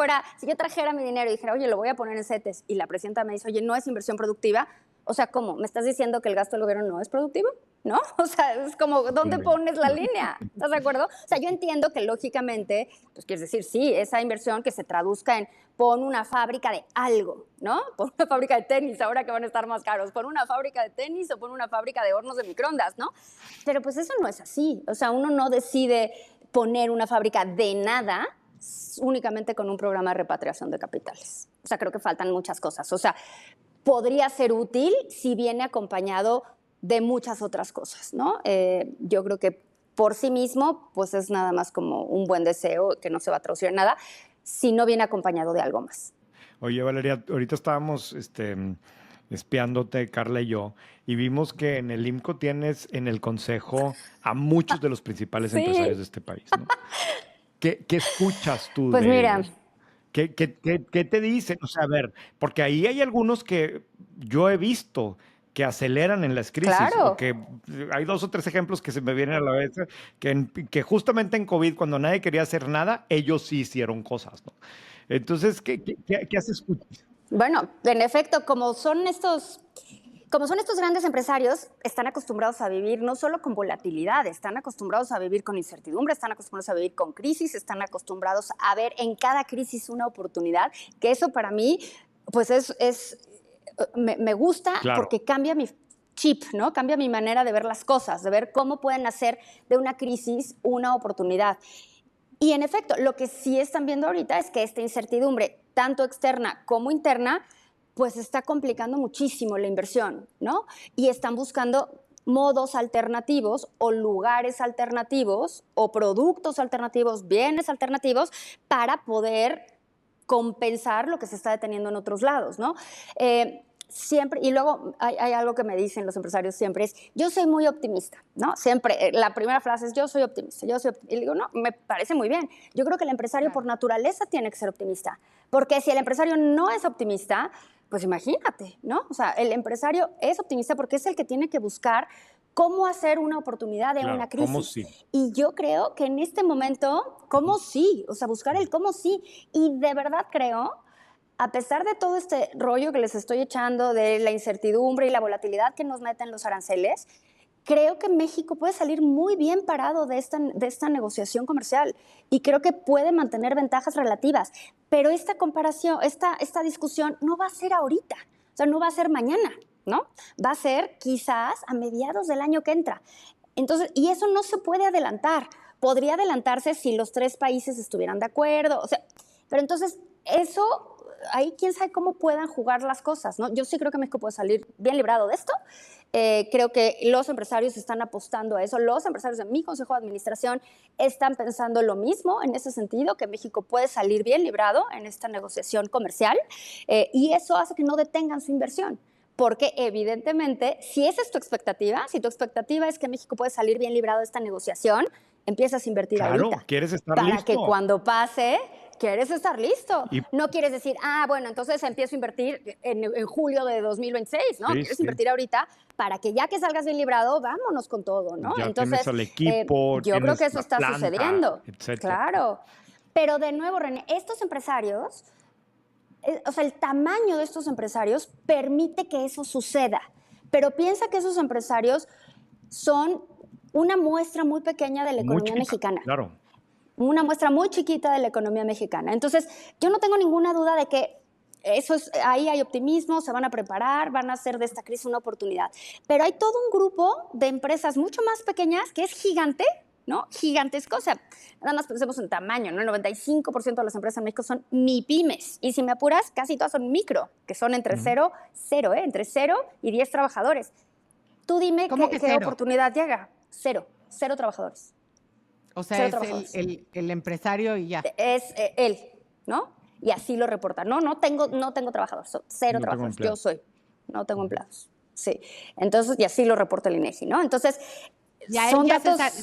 trajera mi dinero y dijera, oye, lo voy a poner en CETES, y la presidenta me dice, oye, no es inversión productiva, o sea, ¿cómo? ¿Me estás diciendo que el gasto del gobierno no es productivo? ¿No? O sea, es como, ¿dónde pones la línea? ¿Estás de acuerdo? O sea, yo entiendo que lógicamente, pues quieres decir, sí, esa inversión que se traduzca en pon una fábrica de algo, ¿no? Pon una fábrica de tenis, ahora que van a estar más caros, pon una fábrica de tenis o pon una fábrica de hornos de microondas, ¿no? Pero pues eso no es así. O sea, uno no decide poner una fábrica de nada únicamente con un programa de repatriación de capitales. O sea, creo que faltan muchas cosas. O sea, podría ser útil si viene acompañado de muchas otras cosas, ¿no? Yo creo que por sí mismo, pues es nada más como un buen deseo que no se va a traducir en nada, si no viene acompañado de algo más. Oye, Valeria, ahorita estábamos espiándote, Carla y yo, y vimos que en el IMCO tienes en el consejo a muchos de los principales empresarios de este país, ¿no? ¿Qué escuchas tú pues de mira, ellos? ¿Qué te dicen? O sea, a ver, porque ahí hay algunos que yo he visto que aceleran en las crisis, claro. o que hay 2 o 3 ejemplos que se me vienen a la cabeza, que justamente en COVID, cuando nadie quería hacer nada, ellos sí hicieron cosas, ¿no? Entonces, ¿qué has escuchado? Bueno, en efecto, como son estos como son estos grandes empresarios, están acostumbrados a vivir no solo con volatilidad, están acostumbrados a vivir con incertidumbre, están acostumbrados a vivir con crisis, están acostumbrados a ver en cada crisis una oportunidad, que eso para mí, pues me gusta Claro. porque cambia mi chip, ¿no? Cambia mi manera de ver las cosas, de ver cómo pueden hacer de una crisis una oportunidad. Y en efecto, lo que sí están viendo ahorita es que esta incertidumbre, tanto externa como interna, pues está complicando muchísimo la inversión, ¿no? Y están buscando modos alternativos o lugares alternativos o productos alternativos, bienes alternativos para poder compensar lo que se está deteniendo en otros lados, ¿no? Siempre, y luego hay algo que me dicen los empresarios siempre, es yo soy muy optimista, ¿no? Siempre, la primera frase es yo soy optimista, y digo, no, me parece muy bien. Yo creo que el empresario por naturaleza tiene que ser optimista, porque si el empresario no es optimista, pues imagínate, ¿no? O sea, el empresario es optimista porque es el que tiene que buscar cómo hacer una oportunidad en una Claro, ¿cómo crisis. sí? Y yo creo que en este momento, ¿cómo sí? O sea, buscar el cómo sí. Y de verdad creo, a pesar de todo este rollo que les estoy echando, de la incertidumbre y la volatilidad que nos meten los aranceles, creo que México puede salir muy bien parado de esta negociación comercial y creo que puede mantener ventajas relativas. Pero esta comparación, esta discusión no va a ser ahorita, o sea, no va a ser mañana, ¿no? Va a ser quizás a mediados del año que entra. Entonces, y eso no se puede adelantar. Podría adelantarse si los 3 países estuvieran de acuerdo, o sea, pero entonces eso ahí quién sabe cómo puedan jugar las cosas, ¿no? Yo sí creo que México puede salir bien librado de esto. Creo que los empresarios están apostando a eso. Los empresarios de mi consejo de administración están pensando lo mismo en ese sentido, que México puede salir bien librado en esta negociación comercial y eso hace que no detengan su inversión. Porque evidentemente, si esa es tu expectativa, si tu expectativa es que México puede salir bien librado de esta negociación, empiezas a invertir Claro, ahorita. quieres estar Para que listo. cuando pase, quieres estar listo. Y No quieres decir, bueno, entonces empiezo a invertir en julio de 2026, ¿no? sí, Quieres sí, invertir ahorita para que ya que salgas bien librado, vámonos con todo, ¿no? ya tienes Entonces, al equipo, yo creo que tienes eso la está planta, sucediendo. etcétera. Claro. Pero de nuevo, René, estos empresarios o sea, el tamaño de estos empresarios permite que eso suceda. Pero piensa que esos empresarios son una muestra muy pequeña de la Muy economía chiquita, mexicana. claro. Una muestra muy chiquita de la economía mexicana. Entonces, yo no tengo ninguna duda de que ahí hay optimismo, se van a preparar, van a hacer de esta crisis una oportunidad. Pero hay todo un grupo de empresas mucho más pequeñas que es gigante, ¿no? Gigantesco. O sea, nada más pensemos en tamaño, ¿no? El 95% de las empresas en México son MIPYMES. Y si me apuras, casi todas son micro, que son entre entre 0 y 10 trabajadores. Tú dime ¿Cómo que qué cero? oportunidad llega. Cero trabajadores. O sea, Cero es trabajadores. el empresario y ya. Es él, ¿no? Y así lo reporta. No tengo trabajadores, cero No tengo trabajadores. empleados. No tengo empleados. Sí. Entonces, y así lo reporta el INEGI, ¿no? Entonces, Y a son ellas, datos.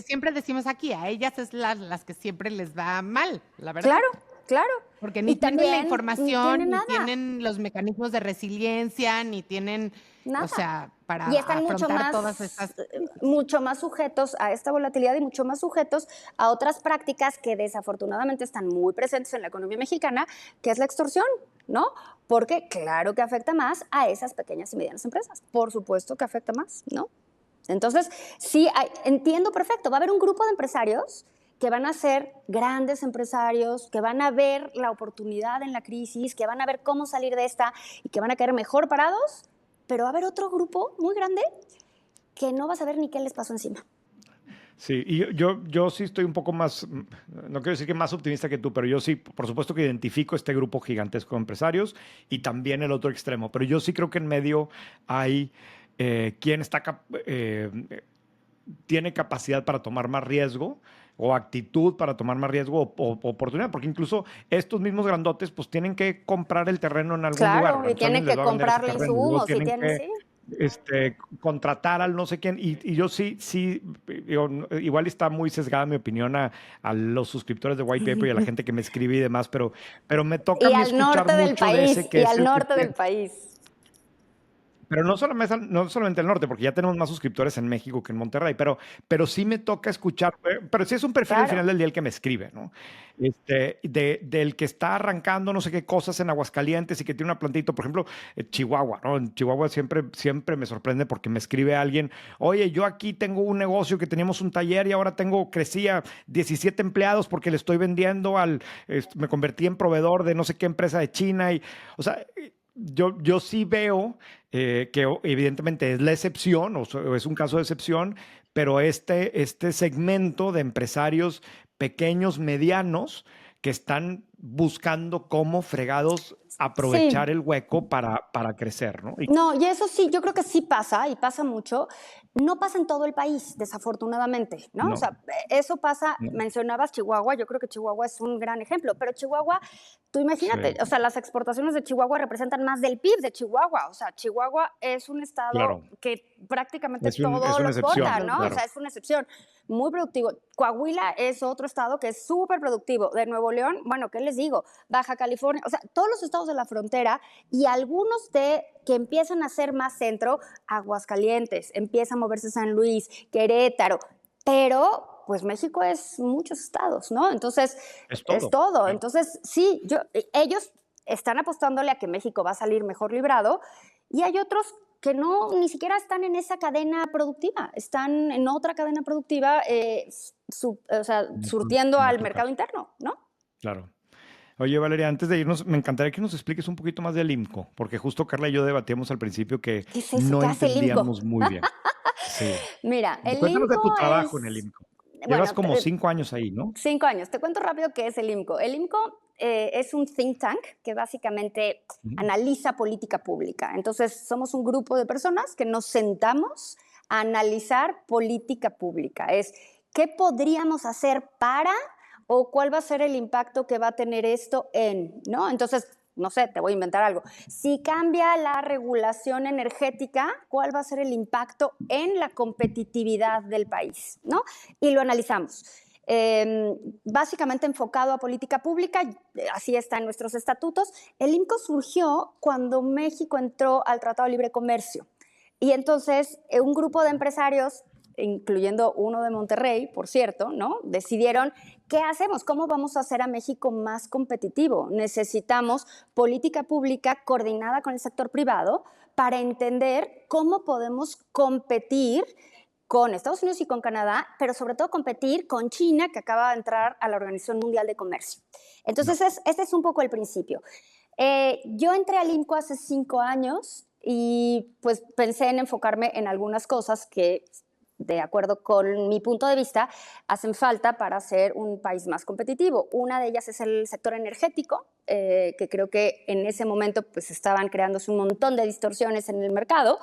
siempre decimos aquí, a ellas es las que siempre les va mal, la verdad. Claro, claro. Porque Y ni tienen la también, información, ni ni nada. tienen los mecanismos de resiliencia, ni tienen, Nada. o sea, para Y están afrontar todas estas... mucho más sujetos a esta volatilidad y mucho más sujetos a otras prácticas que desafortunadamente están muy presentes en la economía mexicana, que es la extorsión, ¿no? Porque claro que afecta más a esas pequeñas y medianas empresas. Por supuesto que afecta más, ¿no? Entonces, sí, entiendo perfecto. Va a haber un grupo de empresarios que van a ser grandes empresarios, que van a ver la oportunidad en la crisis, que van a ver cómo salir de esta y que van a quedar mejor parados, pero va a haber otro grupo muy grande que no vas a ver ni qué les pasó encima. Sí, y yo sí estoy un poco más, no quiero decir que más optimista que tú, pero yo sí, por supuesto que identifico este grupo gigantesco de empresarios y también el otro extremo, pero yo sí creo que en medio hay quien tiene capacidad para tomar más riesgo o actitud para tomar más riesgo o oportunidad, porque incluso estos mismos grandotes pues tienen que comprar el terreno en algún lugar. Claro, y tienen Les que va a vender ese comprarle terreno, luego insumos, y tienen tienen, que sí. contratar al no sé quién. Y yo sí, digo, igual está muy sesgada mi opinión a los suscriptores de White Paper y a la gente que me escribe y demás, pero me toca a Y mí al escuchar norte del mucho de país, ese que es el que del país. pero no solamente el norte, porque ya tenemos más suscriptores en México que en Monterrey, pero sí me toca escuchar, pero sí es un perfil al Claro. final del día el que me escribe, ¿no? Del que está arrancando no sé qué cosas en Aguascalientes y que tiene una plantita, por ejemplo, Chihuahua, ¿no? En Chihuahua siempre me sorprende porque me escribe alguien, oye, yo aquí tengo un negocio que teníamos un taller y ahora crecía 17 empleados porque le estoy vendiendo me convertí en proveedor de no sé qué empresa de China y, o sea, yo sí veo evidentemente es la excepción o es un caso de excepción, pero este segmento de empresarios pequeños, medianos, que están buscando cómo fregados aprovechar Sí, el hueco para crecer, ¿no? no, y eso sí, yo creo que sí pasa y pasa mucho. No pasa en todo el país, desafortunadamente, ¿no? O No, sea, eso pasa, no, mencionabas Chihuahua, yo creo que Chihuahua es un gran ejemplo, pero Chihuahua, tú sí, imagínate, o sea, las exportaciones de Chihuahua representan más del PIB de Chihuahua, o sea, Chihuahua es un estado claro, que prácticamente es todo lo una exporta, excepción, ¿no? O claro. sea, es una excepción, muy productivo. Coahuila es otro estado que es súper productivo. De Nuevo León, bueno, ¿qué les digo? Baja California, o sea, todos los estados de la frontera y algunos de que empiezan a ser más centro, Aguascalientes, empieza a moverse San Luis, Querétaro, pero pues México es muchos estados, ¿no? Entonces, Es es todo, todo. claro. Entonces, sí, ellos están apostándole a que México va a salir mejor librado y hay otros que no, ni siquiera están en esa cadena productiva, están en otra cadena productiva, o sea, surtiendo En al otro mercado caso, interno, ¿no? claro. Oye, Valeria, antes de irnos, me encantaría que nos expliques un poquito más del IMCO, porque justo Carla y yo debatíamos al principio que ¿Qué es eso? no ¿Qué hace el IMCO? entendíamos muy bien. Sí. Mira, el Cuéntanos de IMCO tu trabajo en el es, IMCO. Llevas bueno, como 5 años ahí, ¿no? 5 años. Te cuento rápido qué es el IMCO. El IMCO es un think tank que básicamente Ujú. analiza política pública. Entonces, somos un grupo de personas que nos sentamos a analizar política pública. Es qué podríamos hacer para o cuál va a ser el impacto que va a tener esto en, ¿no? Entonces, no sé, te voy a inventar algo. Si cambia la regulación energética, ¿cuál va a ser el impacto en la competitividad del país? ¿No? Y lo analizamos. Básicamente enfocado a política pública, así está en nuestros estatutos. El IMCO surgió cuando México entró al Tratado de Libre Comercio. Y entonces un grupo de empresarios, incluyendo uno de Monterrey, por cierto, ¿no? Decidieron, ¿qué hacemos? ¿Cómo vamos a hacer a México más competitivo? Necesitamos política pública coordinada con el sector privado para entender cómo podemos competir con Estados Unidos y con Canadá, pero sobre todo competir con China, que acaba de entrar a la Organización Mundial de Comercio. No. Entonces, este es un poco el principio. Yo entré al IMCO hace 5 años y pues pensé en enfocarme en algunas cosas que, de acuerdo con mi punto de vista, hacen falta para ser un país más competitivo. Una de ellas es el sector energético, que creo que en ese momento pues estaban creándose un montón de distorsiones en el mercado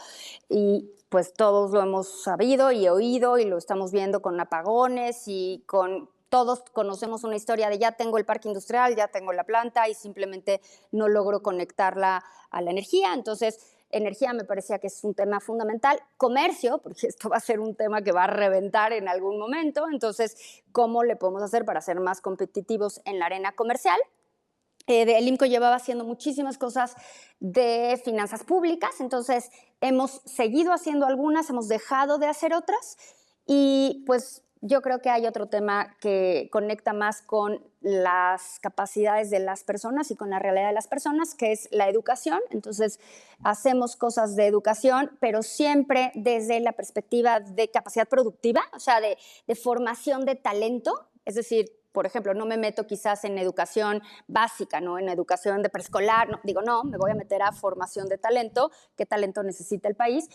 y pues todos lo hemos sabido y oído y lo estamos viendo con apagones y con todos conocemos una historia de ya tengo el parque industrial, ya tengo la planta y simplemente no logro conectarla a la energía. Entonces, energía me parecía que es un tema fundamental. Comercio, porque esto va a ser un tema que va a reventar en algún momento. Entonces, ¿cómo le podemos hacer para ser más competitivos en la arena comercial? El IMCO llevaba haciendo muchísimas cosas de finanzas públicas, entonces hemos seguido haciendo algunas, hemos dejado de hacer otras y pues yo creo que hay otro tema que conecta más con las capacidades de las personas y con la realidad de las personas, que es la educación. Entonces hacemos cosas de educación, pero siempre desde la perspectiva de capacidad productiva, o sea, de formación de talento, es decir, por ejemplo, no me meto quizás en educación básica, ¿no? En educación de preescolar, no, digo, no, me voy a meter a formación de talento, qué talento necesita el país.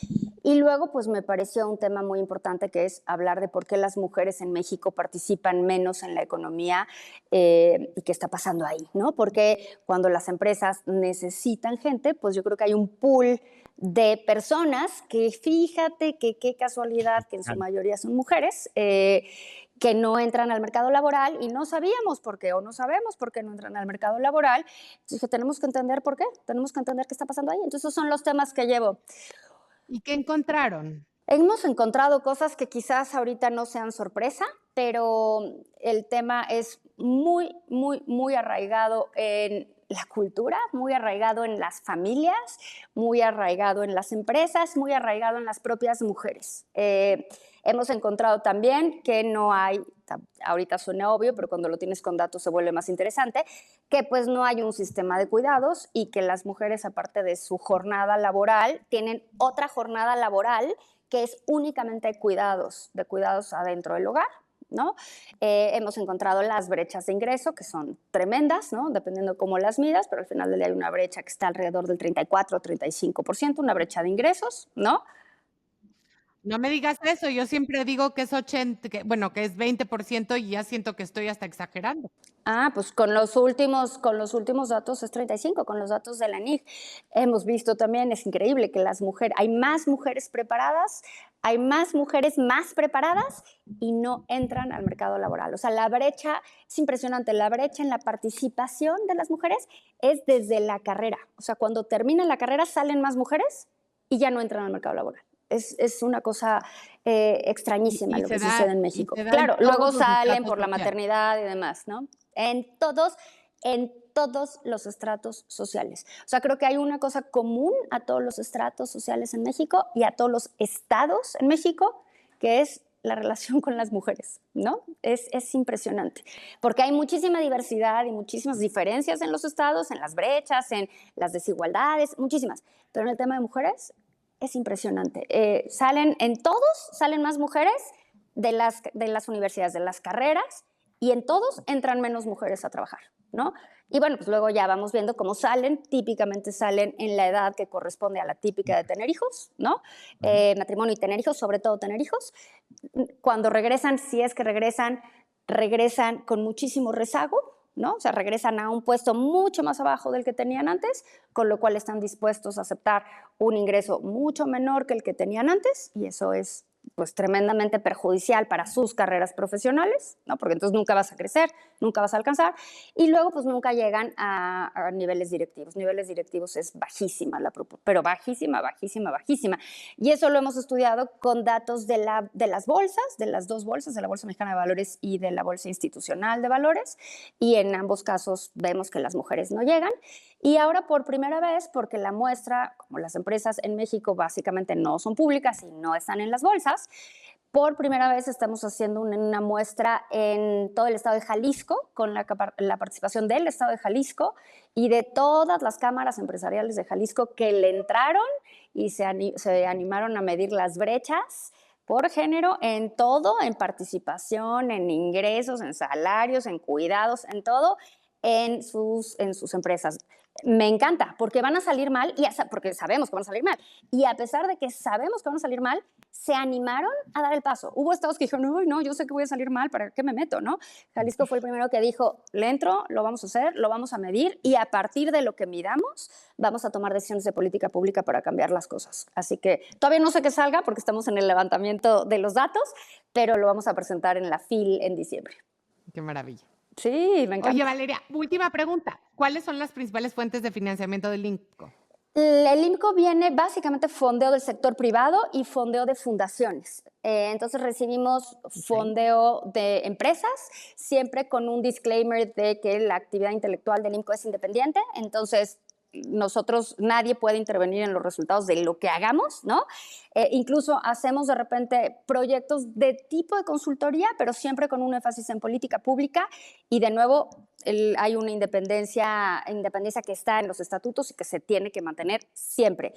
Y luego, pues me pareció un tema muy importante que es hablar de por qué las mujeres en México participan menos en la economía y qué está pasando ahí, ¿no? Porque cuando las empresas necesitan gente, pues yo creo que hay un pool de personas que fíjate que qué casualidad que en su mayoría son mujeres, que no entran al mercado laboral y no sabíamos por qué o no sabemos por qué no entran al mercado laboral. Entonces dije, tenemos que entender por qué, tenemos que entender qué está pasando ahí. Entonces esos son los temas que llevo. ¿Y qué encontraron? Hemos encontrado cosas que quizás ahorita no sean sorpresa, pero el tema es muy, muy, muy arraigado en la cultura, muy arraigado en las familias, muy arraigado en las empresas, muy arraigado en las propias mujeres. Hemos encontrado también que no hay, ahorita suena obvio, pero cuando lo tienes con datos se vuelve más interesante, que pues no hay un sistema de cuidados y que las mujeres, aparte de su jornada laboral, tienen otra jornada laboral que es únicamente de cuidados adentro del hogar, ¿no? Hemos encontrado las brechas de ingreso, que son tremendas, ¿no? Dependiendo cómo las midas, pero al final del día hay una brecha que está alrededor del 34 o 35%, una brecha de ingresos, ¿no? No me digas eso, yo siempre digo que es 80, que es 20% y ya siento que estoy hasta exagerando. Pues con los últimos datos es 35, con los datos de la NIC. Hemos visto también, es increíble que hay más mujeres preparadas, hay más mujeres más preparadas y no entran al mercado laboral. O sea, la brecha, es impresionante, la brecha en la participación de las mujeres es desde la carrera. O sea, cuando terminan la carrera salen más mujeres y ya no entran al mercado laboral. Es una cosa extrañísima lo que sucede en México. Claro, luego salen por la maternidad y demás, ¿no? En todos los estratos sociales. O sea, creo que hay una cosa común a todos los estratos sociales en México y a todos los estados en México, que es la relación con las mujeres, ¿no? Es impresionante, porque hay muchísima diversidad y muchísimas diferencias en los estados, en las brechas, en las desigualdades, muchísimas. Pero en el tema de mujeres es impresionante. Salen más mujeres de las universidades, de las carreras, y en todos entran menos mujeres a trabajar, ¿no? Y bueno, pues luego ya vamos viendo cómo típicamente salen en la edad que corresponde a la típica de tener hijos, ¿no? Matrimonio y tener hijos, sobre todo tener hijos. Cuando regresan, si es que regresan con muchísimo rezago, ¿no? O sea, regresan a un puesto mucho más abajo del que tenían antes, con lo cual están dispuestos a aceptar un ingreso mucho menor que el que tenían antes, y eso es pues tremendamente perjudicial para sus carreras profesionales, ¿no? Porque entonces nunca vas a crecer, nunca vas a alcanzar, y luego pues nunca llegan a niveles directivos. Niveles directivos es bajísima, pero bajísima, bajísima, bajísima. Y eso lo hemos estudiado con datos de las bolsas, de las dos bolsas, de la Bolsa Mexicana de Valores y de la Bolsa Institucional de Valores, y en ambos casos vemos que las mujeres no llegan. Y ahora por primera vez, porque la muestra, como las empresas en México básicamente no son públicas y no están en las bolsas, por primera vez estamos haciendo una muestra en todo el estado de Jalisco, con la participación del estado de Jalisco y de todas las cámaras empresariales de Jalisco que le entraron y se animaron a medir las brechas por género en todo, en participación, en ingresos, en salarios, en cuidados, en todo, en sus empresas. Me encanta, porque van a salir mal, porque sabemos que van a salir mal. Y a pesar de que sabemos que van a salir mal, se animaron a dar el paso. Hubo estados que dijeron, uy, no, yo sé que voy a salir mal, ¿para qué me meto, no? Jalisco fue el primero que dijo, le entro, lo vamos a hacer, lo vamos a medir, y a partir de lo que midamos, vamos a tomar decisiones de política pública para cambiar las cosas. Así que todavía no sé qué salga, porque estamos en el levantamiento de los datos, pero lo vamos a presentar en la FIL en diciembre. Qué maravilla. Sí, me encanta. Oye, Valeria, última pregunta. ¿Cuáles son las principales fuentes de financiamiento del INCO? El INCO viene básicamente fondeo del sector privado y fondeo de fundaciones. Entonces recibimos fondeo de empresas, siempre con un disclaimer de que la actividad intelectual del INCO es independiente. Entonces, nadie puede intervenir en los resultados de lo que hagamos, ¿no? Incluso hacemos de repente proyectos de tipo de consultoría, pero siempre con un énfasis en política pública, y de nuevo hay una independencia que está en los estatutos y que se tiene que mantener siempre.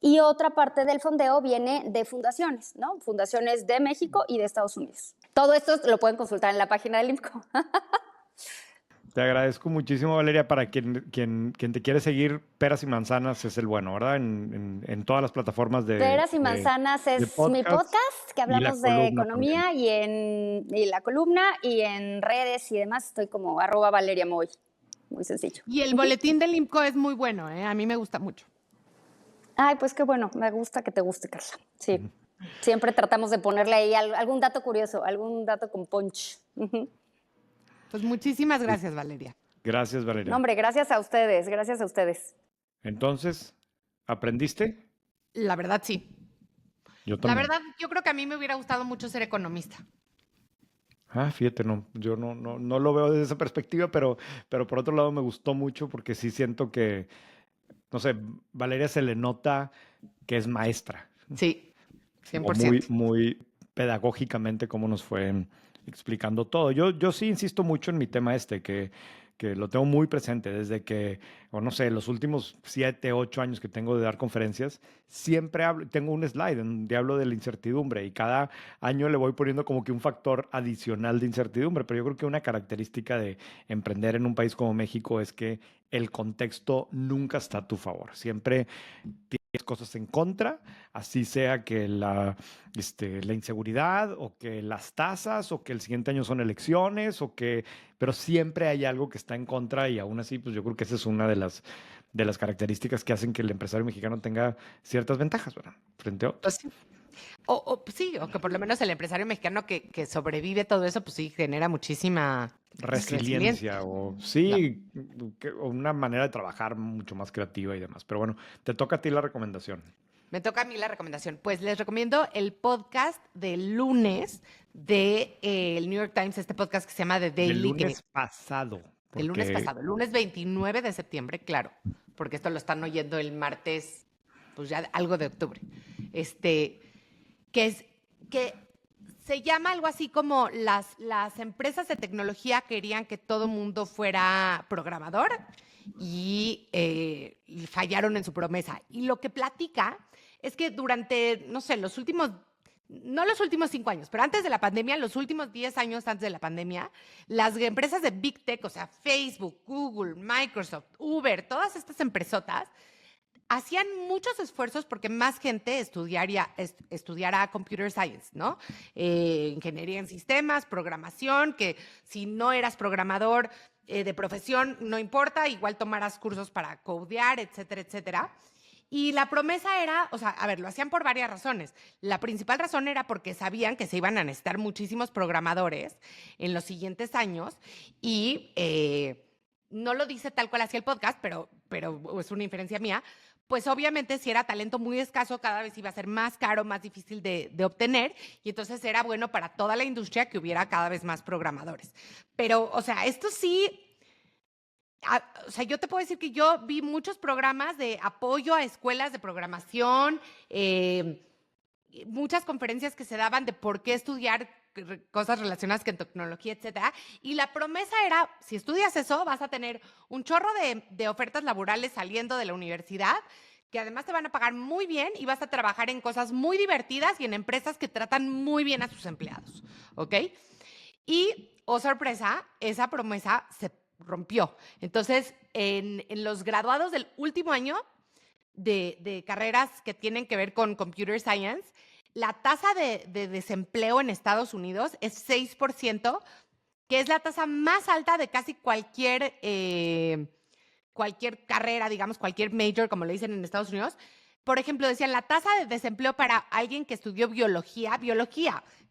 Y otra parte del fondeo viene de fundaciones, ¿no? Fundaciones de México y de Estados Unidos. Todo esto lo pueden consultar en la página del INCO. Te agradezco muchísimo, Valeria. Para quien te quiere seguir, Peras y Manzanas es el bueno, ¿verdad? En todas las plataformas de Peras y Manzanas es mi podcast, que hablamos de economía, y la columna, y en redes y demás estoy como @ValeriaMoy. Muy sencillo. Y el boletín del INCO es muy bueno, ¿eh? A mí me gusta mucho. Ay, pues qué bueno, me gusta que te guste, Carla. Sí, siempre tratamos de ponerle ahí algún dato curioso, algún dato con punch. Pues muchísimas gracias, Valeria. Gracias, Valeria. No, hombre, gracias a ustedes, gracias a ustedes. Entonces, ¿aprendiste? La verdad, sí. Yo también. La verdad, yo creo que a mí me hubiera gustado mucho ser economista. Fíjate, no, yo no lo veo desde esa perspectiva, pero por otro lado me gustó mucho porque sí siento que, no sé, Valeria se le nota que es maestra, Sí, o muy, 100%. muy pedagógicamente cómo nos fue explicando todo. Yo sí insisto mucho en mi tema que lo tengo muy presente desde que, o no sé, los últimos 7, 8 años que tengo de dar conferencias, siempre hablo, tengo un slide en donde hablo de la incertidumbre y cada año le voy poniendo como que un factor adicional de incertidumbre, pero yo creo que una característica de emprender en un país como México es que el contexto nunca está a tu favor. Siempre tienes cosas en contra, así sea que la inseguridad o que las tasas o que el siguiente año son elecciones pero siempre hay algo que está en contra y aún así, pues yo creo que esa es una de las características que hacen que el empresario mexicano tenga ciertas ventajas, ¿verdad? Frente a Pues otros. sí. Pues sí, o que por lo menos el empresario mexicano que sobrevive todo eso, pues sí, genera muchísima resiliencia. Resiliencia o No. sí, o una manera de trabajar mucho más creativa y demás. Pero bueno, te toca a ti la recomendación. Me toca a mí la recomendación. Pues les recomiendo el podcast del lunes de el New York Times, este podcast que se llama The Del Daily, lunes pasado, del lunes porque pasado, el lunes 29 de septiembre, claro, porque esto lo están oyendo el martes, pues ya algo de octubre. Este, que es que se llama algo así como las empresas de tecnología querían que todo mundo fuera programador y fallaron en su promesa. Y lo que platica es que durante, no sé, no los últimos 5 años, pero antes de la pandemia, los últimos 10 años antes de la pandemia, las empresas de Big Tech, o sea, Facebook, Google, Microsoft, Uber, todas estas empresotas, hacían muchos esfuerzos porque más gente estudiara computer science, ¿no? Ingeniería en sistemas, programación, que si no eras programador de profesión, no importa, igual tomaras cursos para codear, etcétera, etcétera. Y la promesa era, o sea, a ver, lo hacían por varias razones. La principal razón era porque sabían que se iban a necesitar muchísimos programadores en los siguientes años y no lo dice tal cual hacía el podcast, pero es una inferencia mía, pues obviamente si era talento muy escaso, cada vez iba a ser más caro, más difícil de obtener, y entonces era bueno para toda la industria que hubiera cada vez más programadores. Pero, o sea, esto sí, o sea, yo te puedo decir que yo vi muchos programas de apoyo a escuelas de programación, muchas conferencias que se daban de por qué estudiar cosas relacionadas con tecnología, etcétera. Y la promesa era, si estudias eso, vas a tener un chorro de ofertas laborales saliendo de la universidad, que además te van a pagar muy bien y vas a trabajar en cosas muy divertidas y en empresas que tratan muy bien a sus empleados, ¿ok? Y, oh sorpresa, esa promesa se rompió. Entonces, en los graduados del último año de carreras que tienen que ver con computer science, la tasa de desempleo en Estados Unidos es 6%, que es la tasa más alta de casi cualquier carrera, digamos, cualquier major, como le dicen en Estados Unidos. Por ejemplo, decían la tasa de desempleo para alguien que estudió biología,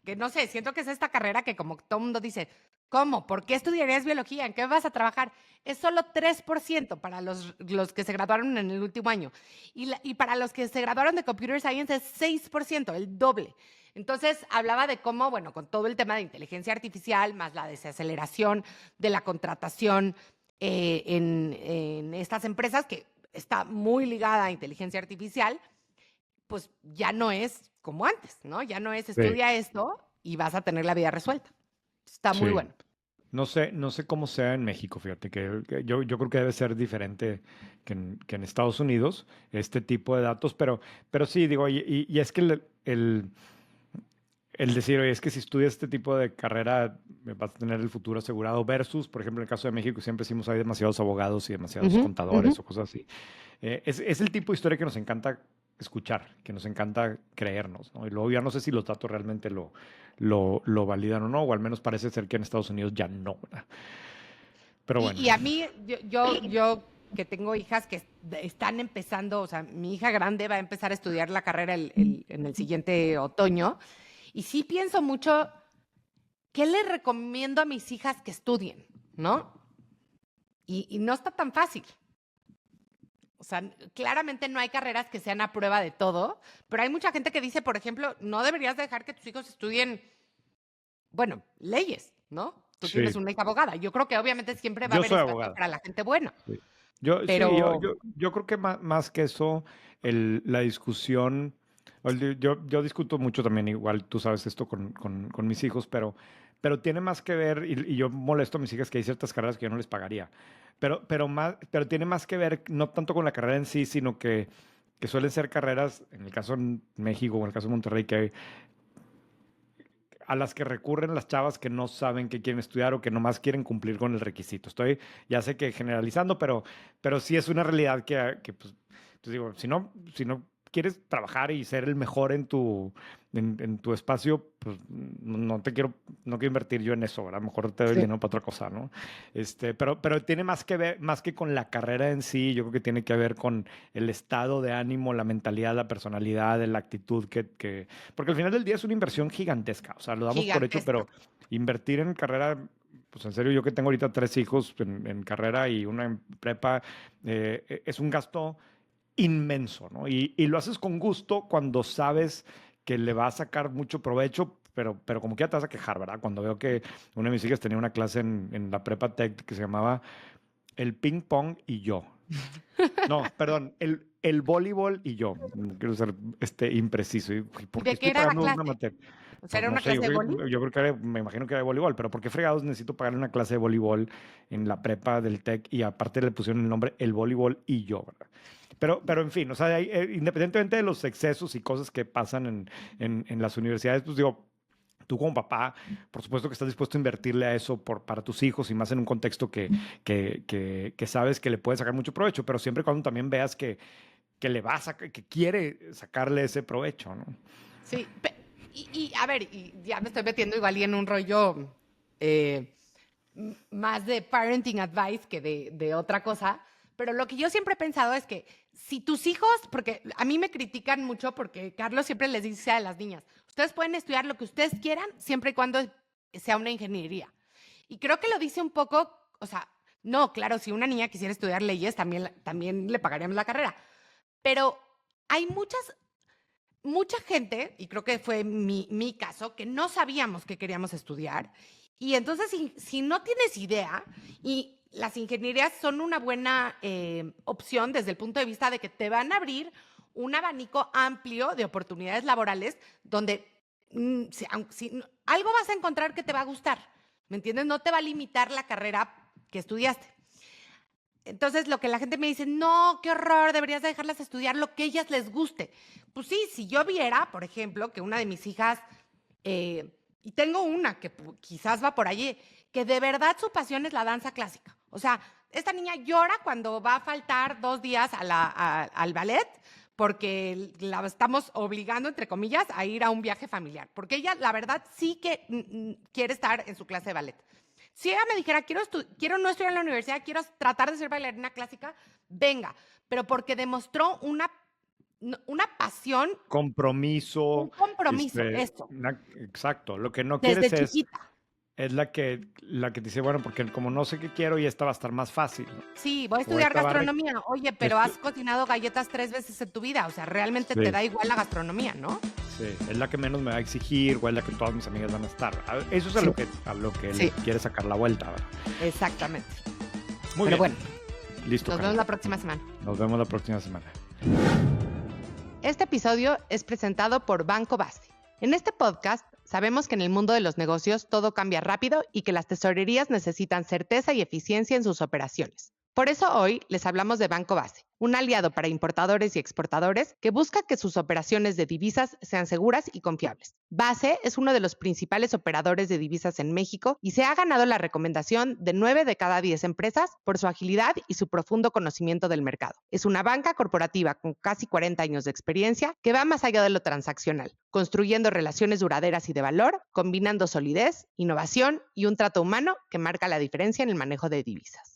que no sé, siento que es esta carrera que como todo el mundo dice, ¿cómo? ¿Por qué estudiarías biología? ¿En qué vas a trabajar? Es solo 3% para los que se graduaron en el último año. Y para los que se graduaron de Computer Science es 6%, el doble. Entonces, hablaba de cómo, bueno, con todo el tema de inteligencia artificial, más la desaceleración de la contratación en estas empresas, que está muy ligada a inteligencia artificial, pues ya no es como antes, ¿no? Ya no es sí, estudia esto y vas a tener la vida resuelta. Está muy sí. bueno. No sé cómo sea en México, fíjate, que yo creo que debe ser diferente que en Estados Unidos, este tipo de datos, pero sí, digo, y es que el decir, oye, es que si estudias este tipo de carrera vas a tener el futuro asegurado versus, por ejemplo, en el caso de México, siempre decimos hay demasiados abogados y demasiados Ujú, contadores ujú. o cosas así. Es el tipo de historia que nos encanta escuchar, que nos encanta creernos, ¿no? Y luego ya no sé si los datos realmente lo validan o no, o al menos parece ser que en Estados Unidos ya no, ¿verdad? Pero bueno, Y a mí, yo que tengo hijas que están empezando, o sea, mi hija grande va a empezar a estudiar la carrera en el siguiente otoño, y sí pienso mucho, ¿qué les recomiendo a mis hijas que estudien? ¿No? Y no está tan fácil. O sea, claramente no hay carreras que sean a prueba de todo, pero hay mucha gente que dice, por ejemplo, no deberías dejar que tus hijos estudien, bueno, leyes. ¿no? Tú Sí. tienes una hija abogada. Yo creo que obviamente siempre va a Yo haber soy espacio abogado. para la gente buena. Sí. Pero Yo creo que más que eso, la discusión, yo discuto mucho también, igual tú sabes esto con mis hijos, pero tiene más que ver, y yo molesto a mis hijas que hay ciertas carreras que yo no les pagaría, pero tiene más que ver no tanto con la carrera en sí, sino que suelen ser carreras, en el caso en México o en el caso de Monterrey, a las que recurren las chavas que no saben qué quieren estudiar o que nomás quieren cumplir con el requisito. Ya sé que generalizando, pero sí es una realidad pues digo, si no quieres trabajar y ser el mejor en tu espacio, pues no quiero invertir yo en eso, ¿verdad? Mejor te doy el sí. dinero para otra cosa, ¿no? Pero tiene más que ver, más que con la carrera en sí, yo creo que tiene que ver con el estado de ánimo, la mentalidad, la personalidad, la actitud porque al final del día es una inversión gigantesca, o sea, lo damos por hecho, Gigantesca. pero invertir en carrera, pues en serio, yo que tengo ahorita 3 hijos en carrera y una en prepa, es un gasto inmenso, ¿no? Y lo haces con gusto cuando sabes que le va a sacar mucho provecho, pero como que ya te vas a quejar, ¿verdad? Cuando veo que una de mis hijas tenía una clase en la prepa tech que se llamaba el ping pong y yo. No, perdón, el voleibol y yo. Quiero ser impreciso. ¿Y ¿Por qué de qué estoy era la pagando una clase? materia? O sea, Pues ¿era no una sé, clase de boli? yo creo que me imagino que era de voleibol, pero ¿por qué fregados necesito pagarle una clase de voleibol en la prepa del TEC y aparte le pusieron el nombre el voleibol y yo, ¿verdad? Pero en fin, o sea, independientemente de los excesos y cosas que pasan en las universidades, pues digo, tú como papá, por supuesto que estás dispuesto a invertirle a eso para tus hijos y más en un contexto que sabes que le puedes sacar mucho provecho, pero siempre y cuando también veas que le va a sacar, que quiere sacarle ese provecho, ¿no? Sí. A ver, y ya me estoy metiendo igual y en un rollo más de parenting advice que de otra cosa. Pero lo que yo siempre he pensado es que si tus hijos, porque a mí me critican mucho porque Carlos siempre les dice a las niñas, ustedes pueden estudiar lo que ustedes quieran siempre y cuando sea una ingeniería. Y creo que lo dice un poco, o sea, no, claro, si una niña quisiera estudiar leyes, también le pagaríamos la carrera. Pero hay mucha gente, y creo que fue mi caso, que no sabíamos que queríamos estudiar. Y entonces, si no tienes idea, y las ingenierías son una buena opción desde el punto de vista de que te van a abrir un abanico amplio de oportunidades laborales donde algo vas a encontrar que te va a gustar, ¿me entiendes? No te va a limitar la carrera que estudiaste. Entonces, lo que la gente me dice, no, qué horror, deberías dejarlas estudiar lo que ellas les guste. Pues sí, si yo viera, por ejemplo, que una de mis hijas, y tengo una que quizás va por allí, que de verdad su pasión es la danza clásica. O sea, esta niña llora cuando va a faltar 2 días al ballet porque la estamos obligando, entre comillas, a ir a un viaje familiar. Porque ella, la verdad, sí que quiere estar en su clase de ballet. Si ella me dijera, quiero no estudiar en la universidad, quiero tratar de ser bailarina clásica, venga, pero porque demostró una pasión, un Compromiso, compromiso, eso, exacto. Lo que no desde quieres chiquita. es la que te dice, bueno, porque como no sé qué quiero y esta va a estar más fácil, ¿no? Sí, voy a O estudiar esta gastronomía. Oye, pero esto- has cocinado galletas 3 veces en tu vida. O sea, realmente te sí, da igual la gastronomía, ¿no? sí, es la que menos me va a exigir o es la que todas mis amigas van a estar. Eso es Sí, a lo que le sí, quiere sacar la vuelta, ¿verdad? exactamente. Muy Pero bien, bueno, listo, nos Carla. vemos la próxima semana. Nos vemos la próxima semana. Este episodio es presentado por Banco Basti. En este podcast sabemos que en el mundo de los negocios todo cambia rápido y que las tesorerías necesitan certeza y eficiencia en sus operaciones. Por eso hoy les hablamos de Banco Base, un aliado para importadores y exportadores que busca que sus operaciones de divisas sean seguras y confiables. Base es uno de los principales operadores de divisas en México y se ha ganado la recomendación de 9 de cada 10 empresas por su agilidad y su profundo conocimiento del mercado. Es una banca corporativa con casi 40 años de experiencia que va más allá de lo transaccional, construyendo relaciones duraderas y de valor, combinando solidez, innovación y un trato humano que marca la diferencia en el manejo de divisas.